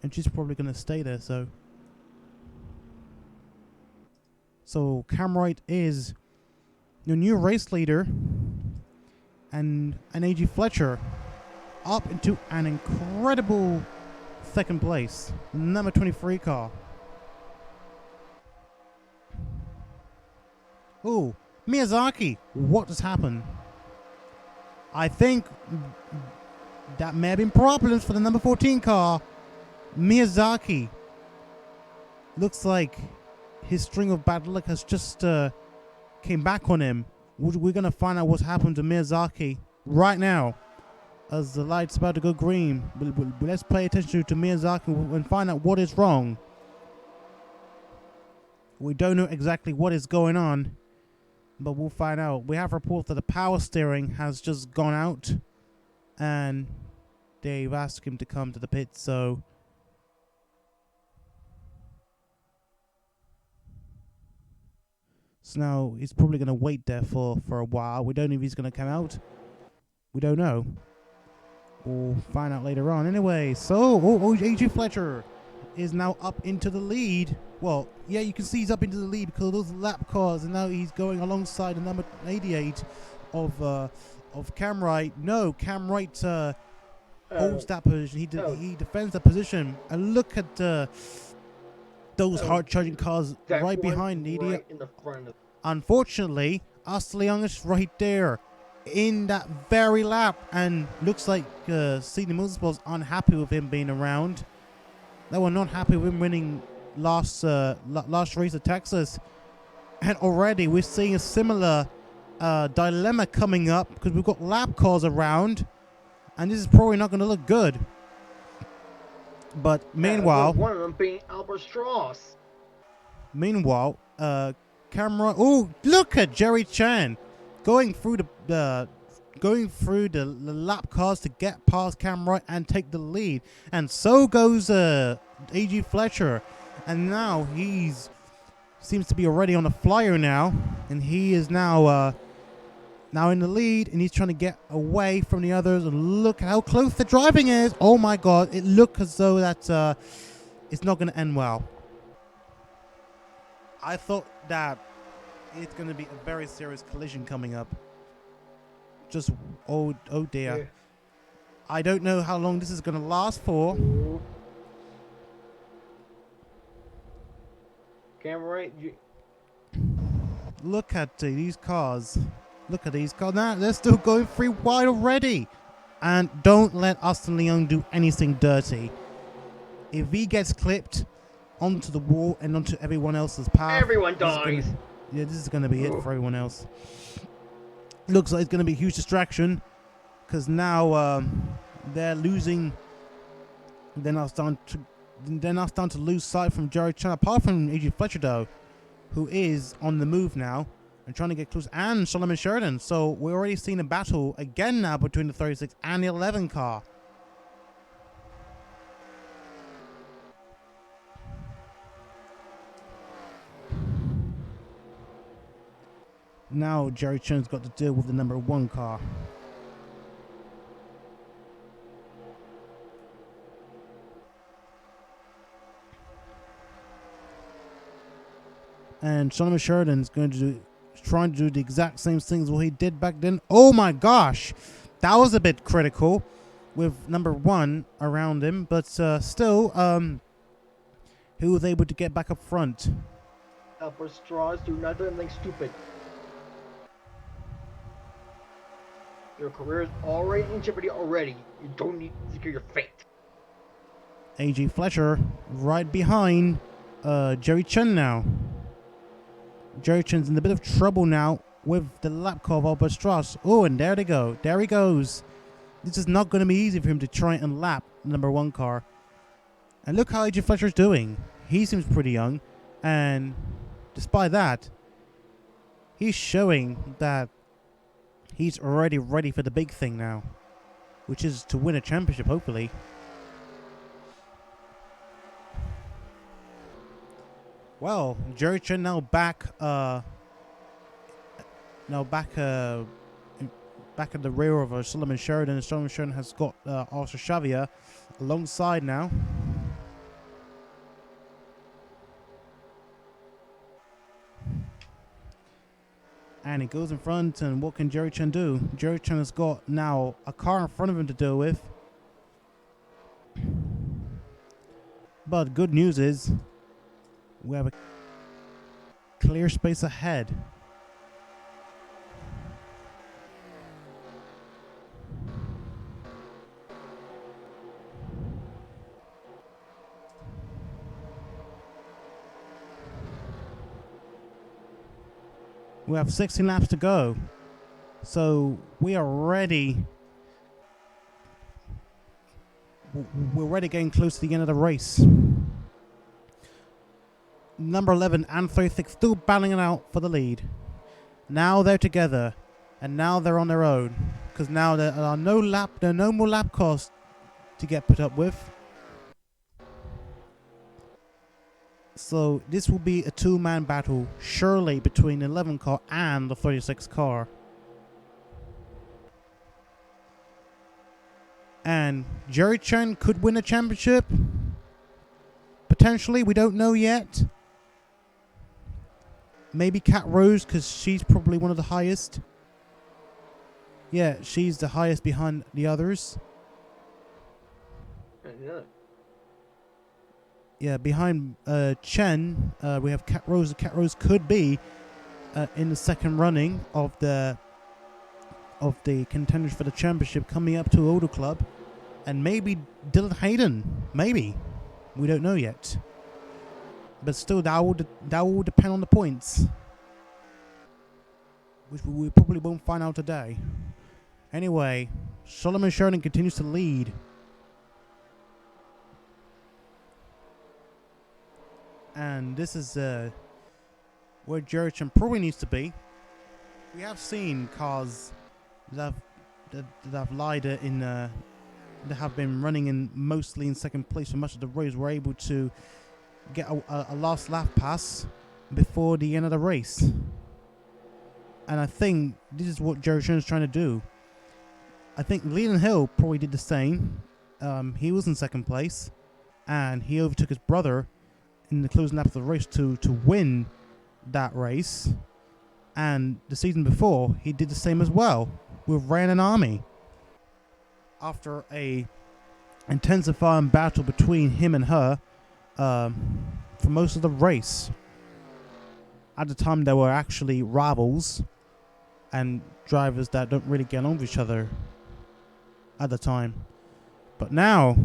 And she's probably going to stay there, so. So Cam Wright is your new race leader. And an A.G. Fletcher up into an incredible 2nd place. Number 23 car. Oh, Miyazaki, what has happened? I think that may have been problems for the number 14 car. Miyazaki. Looks like his string of bad luck has just came back on him. We're going to find out what's happened to Miyazaki right now. As the light's about to go green. Let's pay attention to Miyazaki and find out what is wrong. We don't know exactly what is going on, but we'll find out. We have reports that the power steering has just gone out, and they've asked him to come to the pit, so now he's probably going to wait there for a while. We don't know if he's going to come out. We don't know. We'll find out later on. Anyway, so A.G. Fletcher is now up into the lead. Well, yeah, you can see he's up into the lead because of those lap cars, and now he's going alongside the number 88 of Cam Wright. No, Cam Wright holds that position. He defends that position. And look at those hard charging cars right behind the idiot. In the front of Unfortunately, Liang is right there in that very lap, and looks like Sydney Motorsports unhappy with him being around. They were not happy with him winning last race at Texas, and already we're seeing a similar dilemma coming up because we've got lap cars around, and this is probably not going to look good. But meanwhile, one of them being Albert Strauss. Meanwhile, camera. Oh, look at Jerry Chen going through the lap cars to get past Cam Wright and take the lead, and so goes A.G. Fletcher, and now seems to be already on a flyer now, and he is now in the lead, and he's trying to get away from the others. And look how close the driving is. Oh my God, it looks as though that it's not going to end well. I thought that it's going to be a very serious collision coming up. Just, oh dear. Yeah. I don't know how long this is going to last for. Camera, look at these cars. Look at these cars. Now they're still going 3 wide already. And don't let Austin Liang do anything dirty. If he gets clipped onto the wall and onto everyone else's path, everyone dies. This is going to be it for everyone else. Looks like it's going to be a huge distraction, because now they're losing. They're now starting to lose sight from Jerry Chen, apart from A.G. Fletcher though, who is on the move now and trying to get close, and Solomon Sheridan. So we're already seeing a battle again now between the 36 and the 11 car. Now Jerry Chen's got to deal with the number 1 car. And Solomon Sheridan's trying to do the exact same things what he did back then. Oh my gosh, that was a bit critical with number 1 around him, but still, he was able to get back up front. Albert Strauss do nothing stupid. Your career is already in jeopardy already. You don't need to secure your fate. A.J. Fletcher right behind Jerry Chen now. Jerry Chen's in a bit of trouble now with the lap car of Albert Strauss. Oh, and there they go. There he goes. This is not going to be easy for him to try and lap the number 1 car. And look how A.J. Fletcher's doing. He seems pretty young. And despite that, he's showing that he's already ready for the big thing now, which is to win a championship, hopefully. Well, Jerry Chen now back in the rear of Solomon Sheridan. Solomon Sheridan has got Arthur Xavier alongside now. And he goes in front, and what can Jerry Chen do? Jerry Chen has got now a car in front of him to deal with. But good news is, we have a clear space ahead. We have 16 laps to go. So we are ready. We're already getting close to the end of the race. Number 11 and 36 still battling it out for the lead. Now they're together, and now they're on their own, because now there are no more lap costs to get put up with. So this will be a 2-man battle, surely, between the 11 car and the 36 car. And Jerry Chen could win a championship. Potentially, we don't know yet. Maybe Cat Rose, because she's probably one of the highest. Yeah, she's the highest behind the others. Yeah. Yeah, behind Chen, we have Cat Rose. Cat Rose could be in the second running of the contenders for the championship, coming up to Older Club, and maybe Dylan Hayden. Maybe, we don't know yet. But still, that will depend on the points, which we probably won't find out today. Anyway, Solomon Sheridan continues to lead. And this is where Jerry Chen probably needs to be. We have seen cars that have lied in that have been running in mostly in second place for much of the race were able to get a last lap pass before the end of the race. And I think this is what Jerry Chen is trying to do. I think Leland Hill probably did the same. He was in second place, and he overtook his brother in the closing lap of the race to win that race. And the season before, he did the same as well with Ayanami. After a intensifying battle between him and her for most of the race. At the time, they were actually rivals and drivers that don't really get along with each other at the time. But now,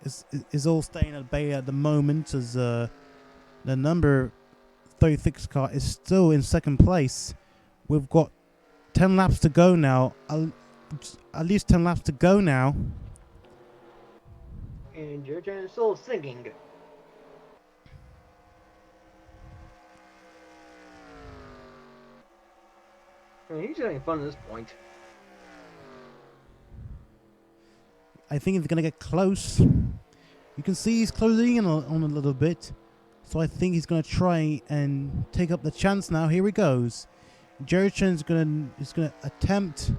it's all staying at bay at the moment, as the number 36 car is still in second place. We've got 10 laps to go now. At least 10 laps to go now. And Jerry Chen is still singing. I mean, he's having fun at this point. I think it's going to get close. You can see he's closing in on a little bit. So I think he's going to try and take up the chance now. Here he goes. Jerry Chen's going to attempt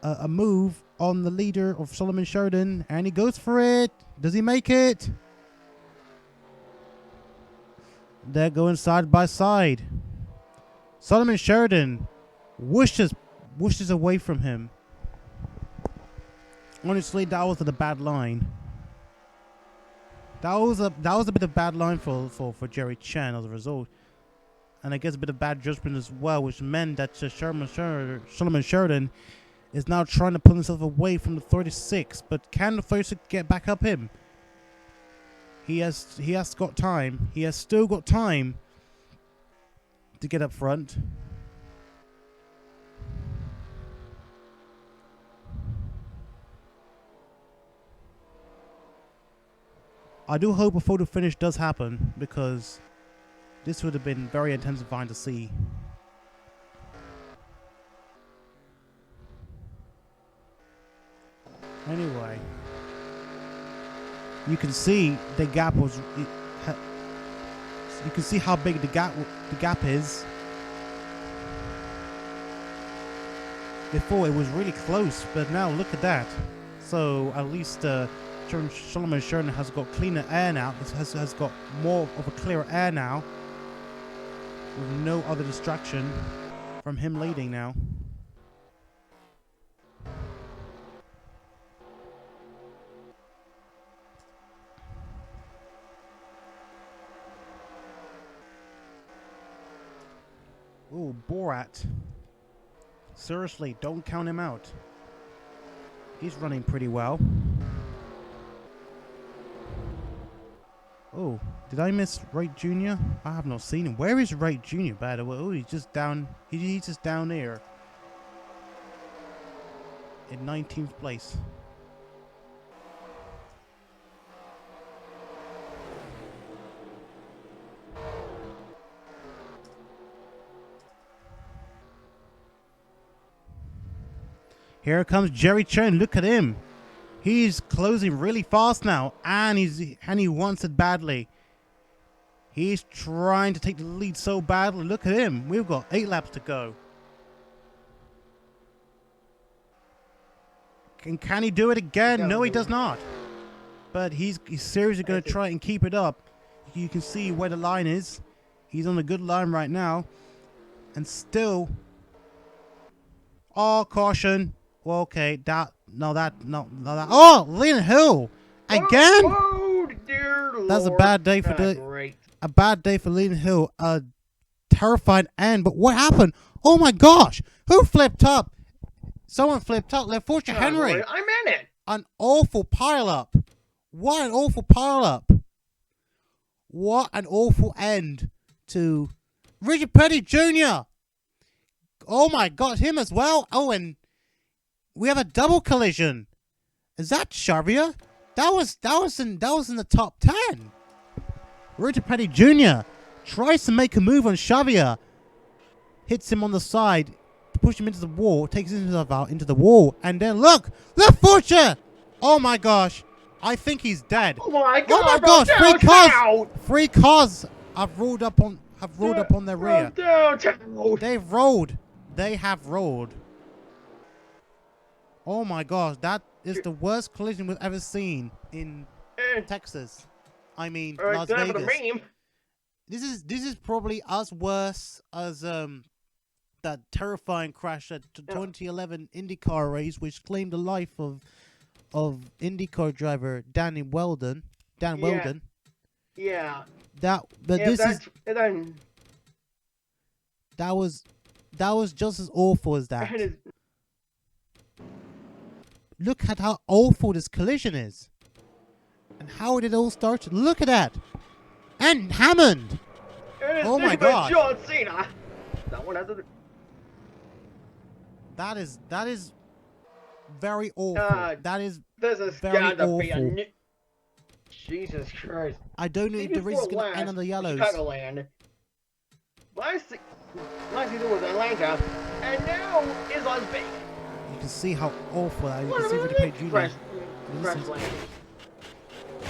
a move on the leader of Solomon Sheridan. And he goes for it. Does he make it? They're going side by side. Solomon Sheridan whooshes away from him. Honestly, that was a bad line. That was a bit of bad line for Jerry Chen as a result. and I guess a bit of bad judgment as well, which meant that Solomon Sheridan is now trying to pull himself away from the 36. But can the 36 get back up him? He has got time. He has still got time to get up front. I do hope a photo finish does happen, because this would have been very intensifying to see. Anyway, you can see the gap was. You can see how big the gap is. Before it was really close, but now look at that. So at least Solomon Sheridan has got cleaner air now. It has got more of a clearer air now, with no other distraction from him leading now. Ooh, BORAT. Seriously, don't count him out. He's running pretty well. Oh, did I miss Wright Jr? I have not seen him. Where is Wright Jr, by the way? Oh, he's just down. He's just down there. In 19th place. Here comes Chen. Look at him. He's closing really fast now, and he wants it badly. He's trying to take the lead so badly. Look at him. We've got 8 laps to go. Can he do it again? No, he does not. But he's seriously going to try and keep it up. You can see where the line is. He's on a good line right now, and still. Oh, caution. Well, okay, that. Oh, Liang Hill again. Oh, dear Lord. That's a bad day for a bad day for Liang Hill. A terrifying end. But what happened? Oh my gosh! Who flipped up? Someone flipped up. Unfortunately, Henry. I'm in it. An awful pile-up. What an awful pile-up. What an awful end to Richard Petty Jr. Oh my God, him as well. Oh, and we have a double collision. Is that Xavier? That was in the top 10. Richard Petty Jr. tries to make a move on Xavier. Hits him on the side to push him into the wall. Takes himself out into the wall. And then look! Fortune! Oh my gosh. I think he's dead. Oh my God! Oh my gosh! Three cars! 3 cars have rolled up on their rear. They've rolled. They have rolled. Oh my gosh, that is the worst collision we've ever seen in Texas. I mean, Las Vegas. This is probably as worse as that terrifying crash at 2011 IndyCar race, which claimed the life of IndyCar driver Dan Weldon. Yeah. That was just as awful as that. Look at how awful this collision is. And how did it all start? Look at that. And Hammond. Oh my God. John Cena. That one has a... That is very awful. This is very gotta be awful. Jesus Christ. I don't know if the race is going to end on the yellows. Chicagoland. Last season was Atlanta, and now is Las Vegas. You can see how awful that is. You can see Richard Petty Jr.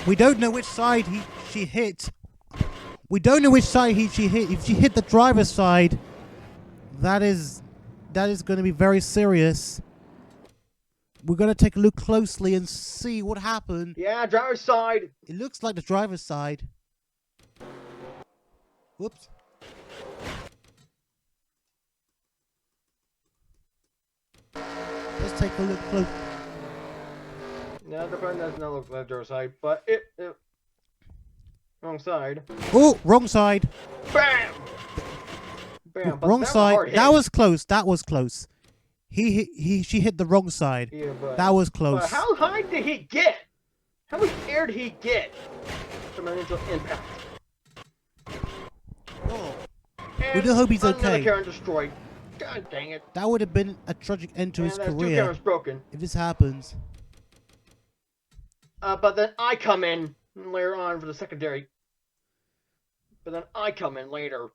We don't know which side she hit. We don't know which side she hit. If she hit the driver's side, that is going to be very serious. We're going to take a look closely and see what happened. Yeah, driver's side. It looks like the driver's side. Whoops. Let's take a look close. No, the front does not look like the driver's side, but it wrong side. Oh, wrong side. Bam! Bam, but Wrong that was a side. hard hit. That was close. That was close. She hit the wrong side. Yeah, but That was close. But how high did he get? How much air did he get from an initial impact? We do hope he's another okay. Karen destroyed. God dang it. That would have been a tragic end to his That's two career cameras broken. if this happens. But then I come in later on for the secondary. But then I come in later.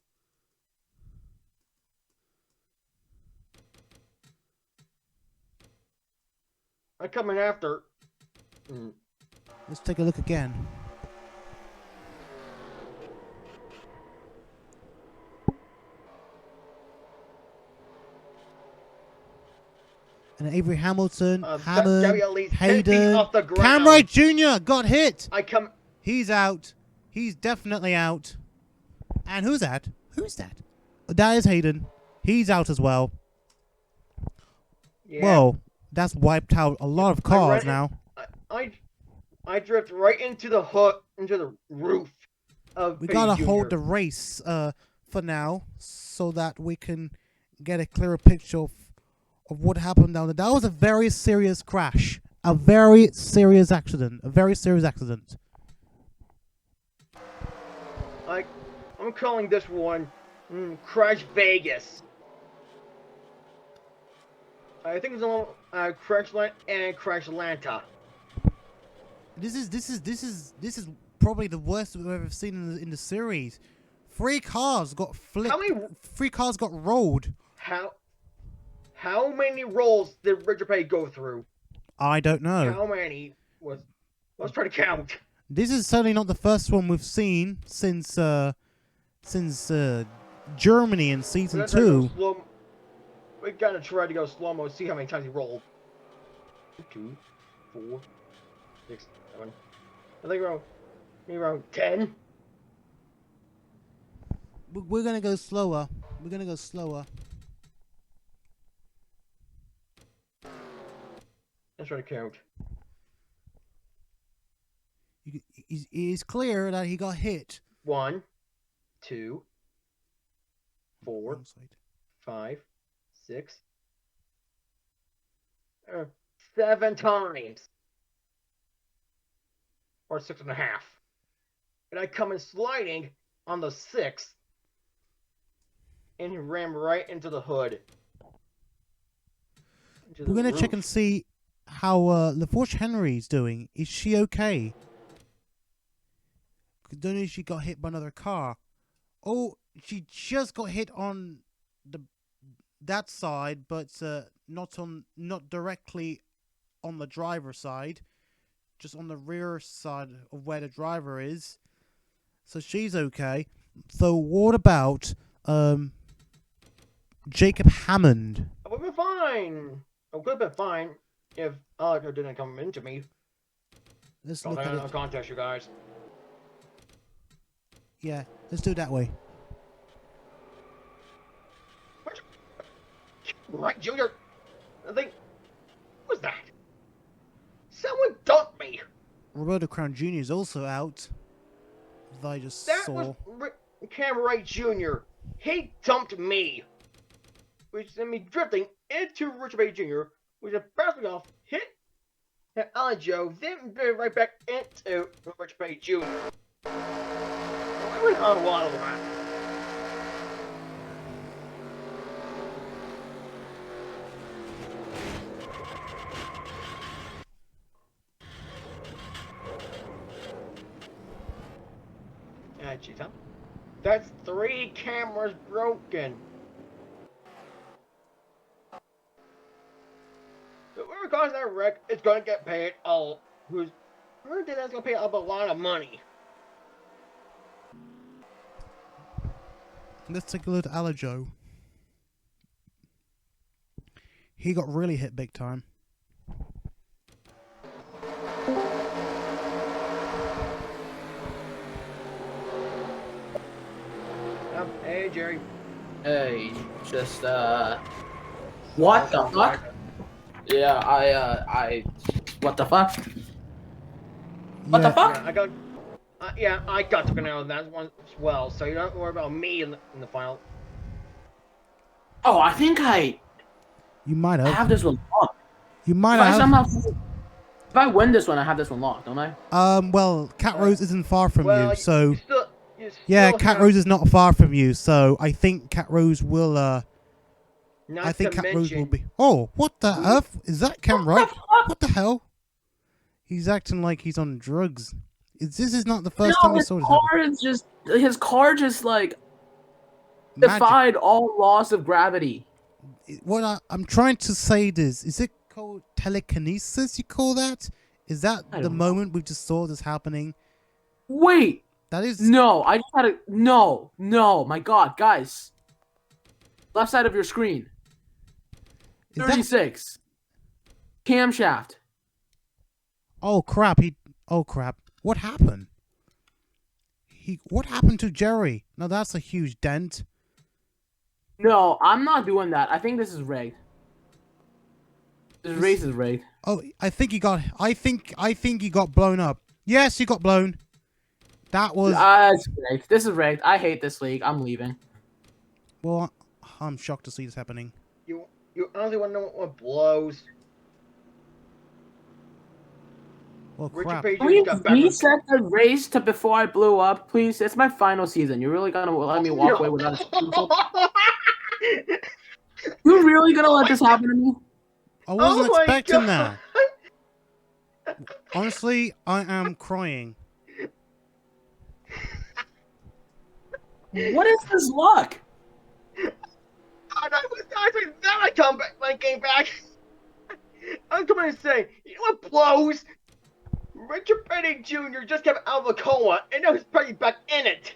I come in after. Let's take a look again. And Avery Hamilton, Hammond, Hayden, Wright Jr. got hit. He's out. He's definitely out. And who's that? Who's that? That is Hayden. He's out as well. Yeah. Whoa, that's wiped out a lot of cars now. I drift right into the hood, into the roof of. We gotta hold the race for now, so that we can get a clearer picture of what happened down there. That was a very serious crash, a very serious accident, I'm calling this one Crash Vegas. I think it's on Crashland and Crashlanta. This is probably the worst we've ever seen in the series. 3 cars got flipped. 3 cars got rolled. How many rolls did Richard Petty go through? I don't know. How many let's try to count. This is certainly not the first one we've seen since Germany in season 2. We gotta try to go slow-mo and see how many times he rolled. 2, 4, 6, 7. I think around 10. We're gonna go slower. Let's try to count. It is clear that he got hit. 1, 2, 4, 5, 6, 7 times. Or 6.5. And I come in sliding on the 6th. And he ran right into the hood. We're going to check and see how LaForge Henry's doing. Is she okay? Don't know if she got hit by another car. Oh, she just got hit on that side, but not directly on the driver's side, just on the rear side of where the driver is. So she's okay. So what about Jacob Hammond? I would have been fine. I could have been fine if Alejo didn't come into me. Let's look at it. I'll contact you guys. Yeah, let's do it that way. Wright Jr. I think. What was that? Someone dumped me. Roberto Crown Jr. is also out. I just saw. That was Wright Jr. He dumped me, which sent me drifting into Richard Petty Jr., which is bouncing off, hit Alejo, then right back into Richard Petty Jr. I went on a lot of that. Cheetah. That's 3 cameras broken. So whoever caused that wreck is going to get paid whoever did that's going to pay up a lot of money. Let's take a look at Alejo. He got really hit big time. Hey, Jerry. Hey, just, what the fuck? Yeah, what the fuck? What the fuck? I got taken out of that one as well, so you don't worry about me in the final. Oh, I think I You might have. have this one locked. You might If I have. somehow, if I win this one, I have this one locked, don't I? Well, Cat Rose isn't far from Well, you, so you yeah, still Cat have- Rose is not far from you, so I think Cat Rose will. Not I think to Cat Rose will mention- be. Oh, what the F is that? Cam Wright? What the hell? He's acting like he's on drugs. This is not the first time we his saw this happen. car is just his car just like Magic. defied all laws of gravity. What I'm trying to say is it called telekinesis? You call that? Is that I the don't know. moment we just saw this happening? Wait, That is no, I just had a no. My God, guys, left side of your screen, is that 36, camshaft. Oh crap! Oh crap! What happened? What happened to Jerry? Now that's a huge dent. No, I'm not doing that. I think this is rigged. This race is rigged. Oh, I think he got. I think he got blown up. Yes, he got blown. That was. It's rigged. This is rigged. I hate this league. I'm leaving. Well, I'm shocked to see this happening. You honestly want to know what blows? Well, Richard crap. Page Can we got back. reset the race to before I blew up, please? It's my final season. You're really gonna let me walk away without a You really gonna let this happen to me? I wasn't Oh my expecting God. that. Honestly, I am crying. What is this luck? And I was actually then I come back when I came back. I'm coming to say, you know what blows? Richard Petty Jr. just came out of a coma and now he's probably back in it.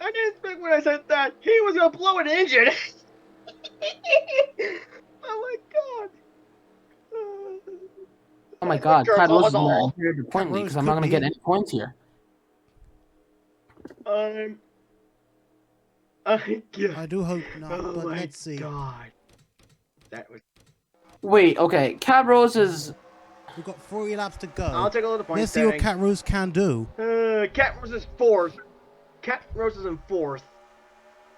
I didn't think when I said that he was gonna blow an engine. Oh my God. Oh my God, Liquor Todd Rose is bottle. gonna inherit the point lead because I'm not gonna get any points here. I do hope not, Oh but my let's see. God. That was. Wait, okay. Cat Rose is. We've got 40 laps to go. I'll take a little point. Let's see what Cat Rose can do. Cat Rose is fourth. Cat Rose is in fourth.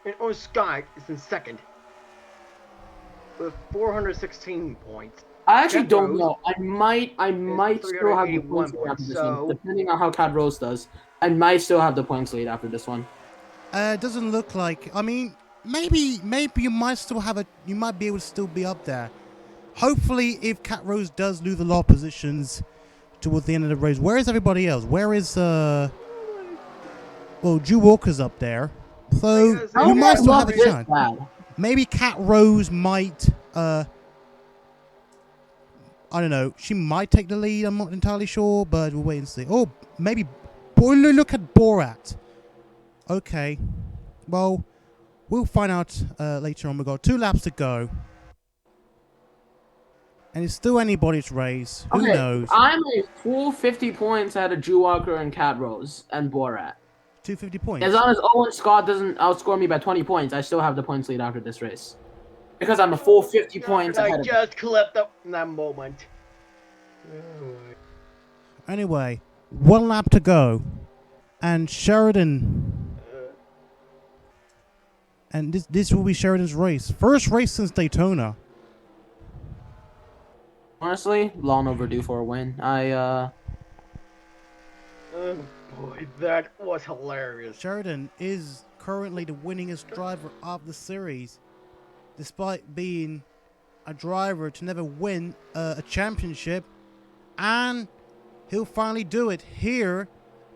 And Oh Sky is in second. With 416 points. I actually Cat don't Rose know. I might still have the 381 points lead after points, this so- one, depending on how Cat Rose does. I might still have the points lead after this one. It doesn't look like. I mean, maybe you might still have a. You might be able to still be up there. Hopefully, if Cat Rose does lose a lot of positions towards the end of the race, where is everybody else? Where is Well, Drew Walker's up there, so Because you might still have a This chance. bad. Maybe Cat Rose might. I don't know. She might take the lead. I'm not entirely sure, but we'll wait and see. Oh, maybe. Boy, look at BORAT. Okay. Well, we'll find out later on. We've got 2 laps to go. And it's still anybody's race. Who Okay, knows? I'm a full 50 points out of Drew Walker and Cat Rose and Borat. 250 points. As long as Owen Scott doesn't outscore me by 20 points, I still have the points lead after this race. Because I'm a full 50 points I ahead of just clipped up in that moment. Anyway, 1 lap to go. And Sheridan. And this will be Sheridan's race. First race since Daytona. Honestly, long overdue for a win. Oh boy, that was hilarious. Sheridan is currently the winningest driver of the series, despite being a driver to never win a championship, and he'll finally do it here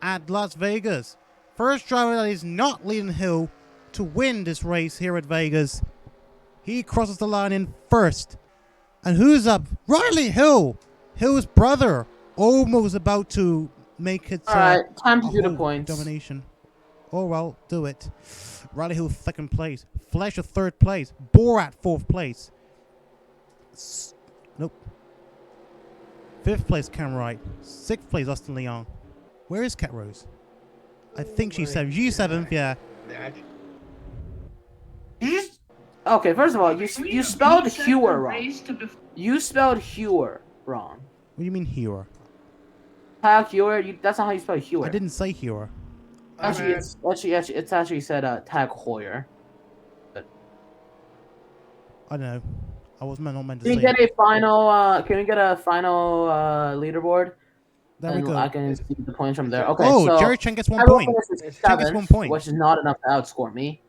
at Las Vegas. First driver that is not leading the hill to win this race here at Vegas. He crosses the line in first. And who's up? Riley Hill, Hill's brother, almost about to make it Alright, time to a do the whole points. domination. Oh well, do it. Riley Hill 2nd place. Fleischer 3rd place. Borat 4th place. Nope. 5th place Cam Wright. 6th place Austin Liang. Where is Cat Rose? I think she's 7th. She's 7th, yeah. That. Okay, first of all, you spelled Hewer wrong. You spelled Hewer wrong. What do you mean Hewer? Tag Hewer, that's not how you spell Hewer. I didn't say Hewer. Actually, it's actually said Tag Heuer. I don't know. I was not meant to Can say we get it. a final? Can we get a final leaderboard? There we And go. I can see the points from there. It's- Okay, Oh, so Jerry Chen gets 1 everyone point. finishes Chen gets 1 seventh, point. which is not enough to outscore me.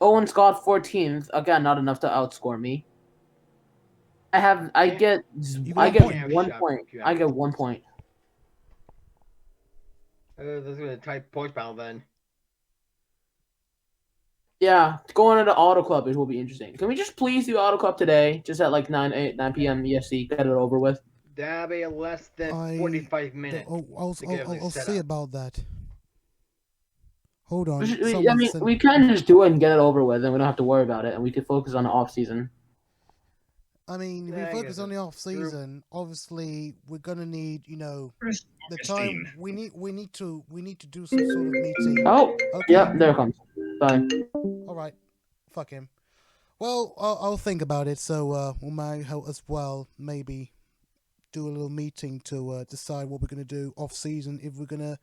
Owen Scott 14th, again not enough to outscore me. I Yeah. get You I got get 1 point. 1 Shut point. up. I get 1 point. This is a tight points battle then. Yeah, going into Auto Club will be interesting. Can we just please do Auto Club today, just at like 9 p.m. EST, get it over with? That'll be less than 45 minutes. I'll to get everything set see up. about that. Hold on. I mean, we can just do it and get it over with, and we don't have to worry about it, and we can focus on the off season. I mean, if we Yeah, I focus guess on the that's off season, obviously we're gonna need, the time. We need to do some sort of meeting. Oh, Okay. yep, there it comes. Bye. All right. Fuck him. Well, I'll think about it. So we might help as well. Maybe do a little meeting to decide what we're gonna do off season. If we're gonna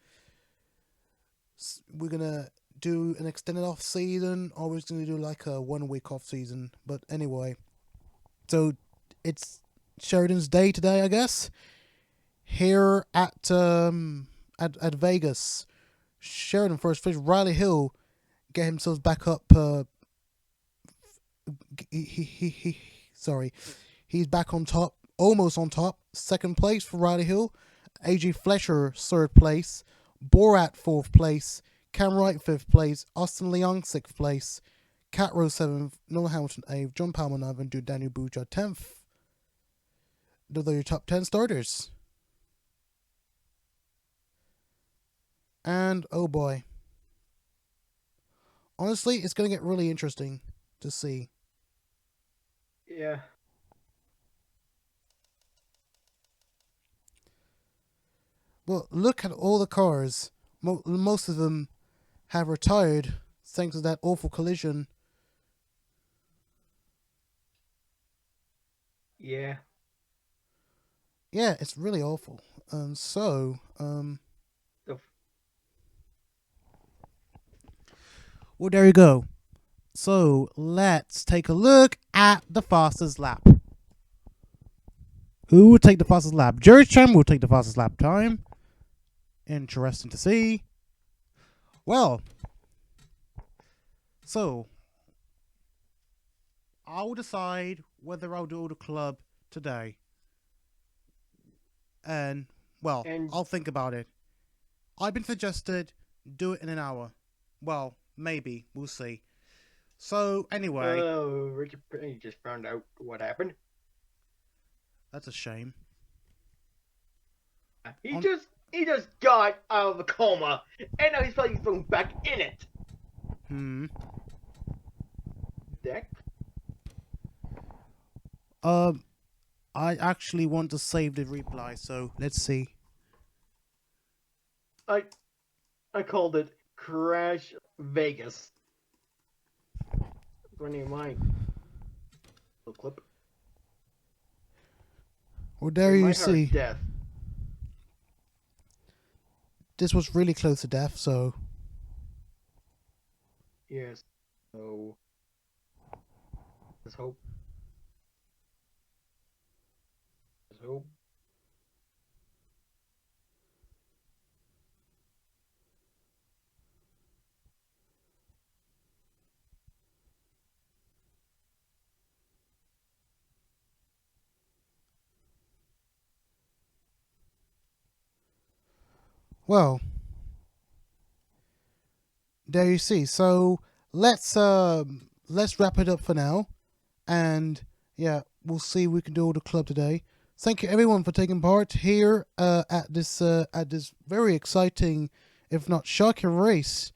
do an extended off season, or we're just gonna do like a 1 week off season. But anyway, so it's Sheridan's day today, I guess. Here at Vegas, Sheridan first fish. Riley Hill get himself back up. He's back on top, almost on top. Second place for Riley Hill. AG Fletcher third place. BORAT 4th place. Cam Wright 5th place. Austin Liang 6th place. Cat Rose 7th. Noah Hamilton 8th. John Palmer 9th. And Daniel Buja 10th. Those are your top 10 starters. And oh boy. Honestly, it's going to get really interesting to see. Yeah. Well, look at all the cars. Most of them have retired thanks to that awful collision. Yeah. Yeah, it's really awful. Well, there you go. So, let's take a look at the fastest lap. Who will take the fastest lap? Jerry Chen will take the fastest lap time. Interesting to see. Well, so I'll decide whether I'll do the club today. And, I'll think about it. I've been suggested do it in an hour. Well, maybe. We'll see. So, anyway. Oh, Richard just found out what happened. That's a shame. He just got out of a coma, and now he's probably thrown back in it. Deck? I actually want to save the reply, so let's see. I called it Crash Vegas. Running in my little clip. Well, there you see. Death. This was really close to death, so. Yes. So. Let's hope. Let's hope. Well, there you see. So let's wrap it up for now, and yeah, we'll see if we can do all the club today. Thank you everyone for taking part here at this very exciting, if not shocking, race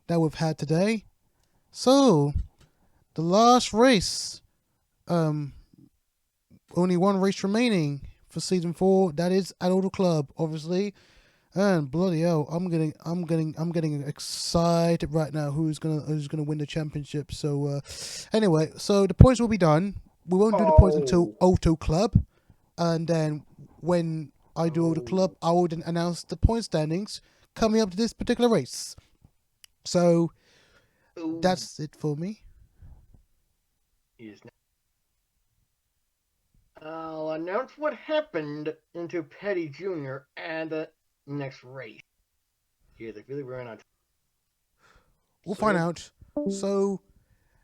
that we've had today. So the last race, only one race remaining for season 4. That is at Auto Club, obviously. And bloody hell, I'm getting excited right now. Who's gonna win the championship? So anyway, so the points will be done. We won't do the points until Auto Club, and then when I do Auto Club, I will then announce the point standings coming up to this particular race. So that's it for me. Yes. announce what happened into Petty Jr. and the next race. Yeah, they really ran out. We'll find out. So,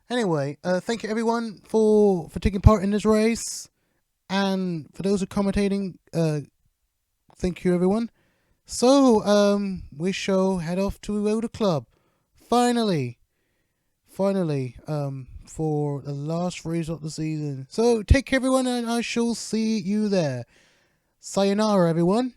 anyway, thank you everyone for taking part in this race, and for those who are commentating, thank you everyone. So, we shall head off to the club. Finally, for the last race of the season. So, take care everyone, and I shall see you there. Sayonara everyone.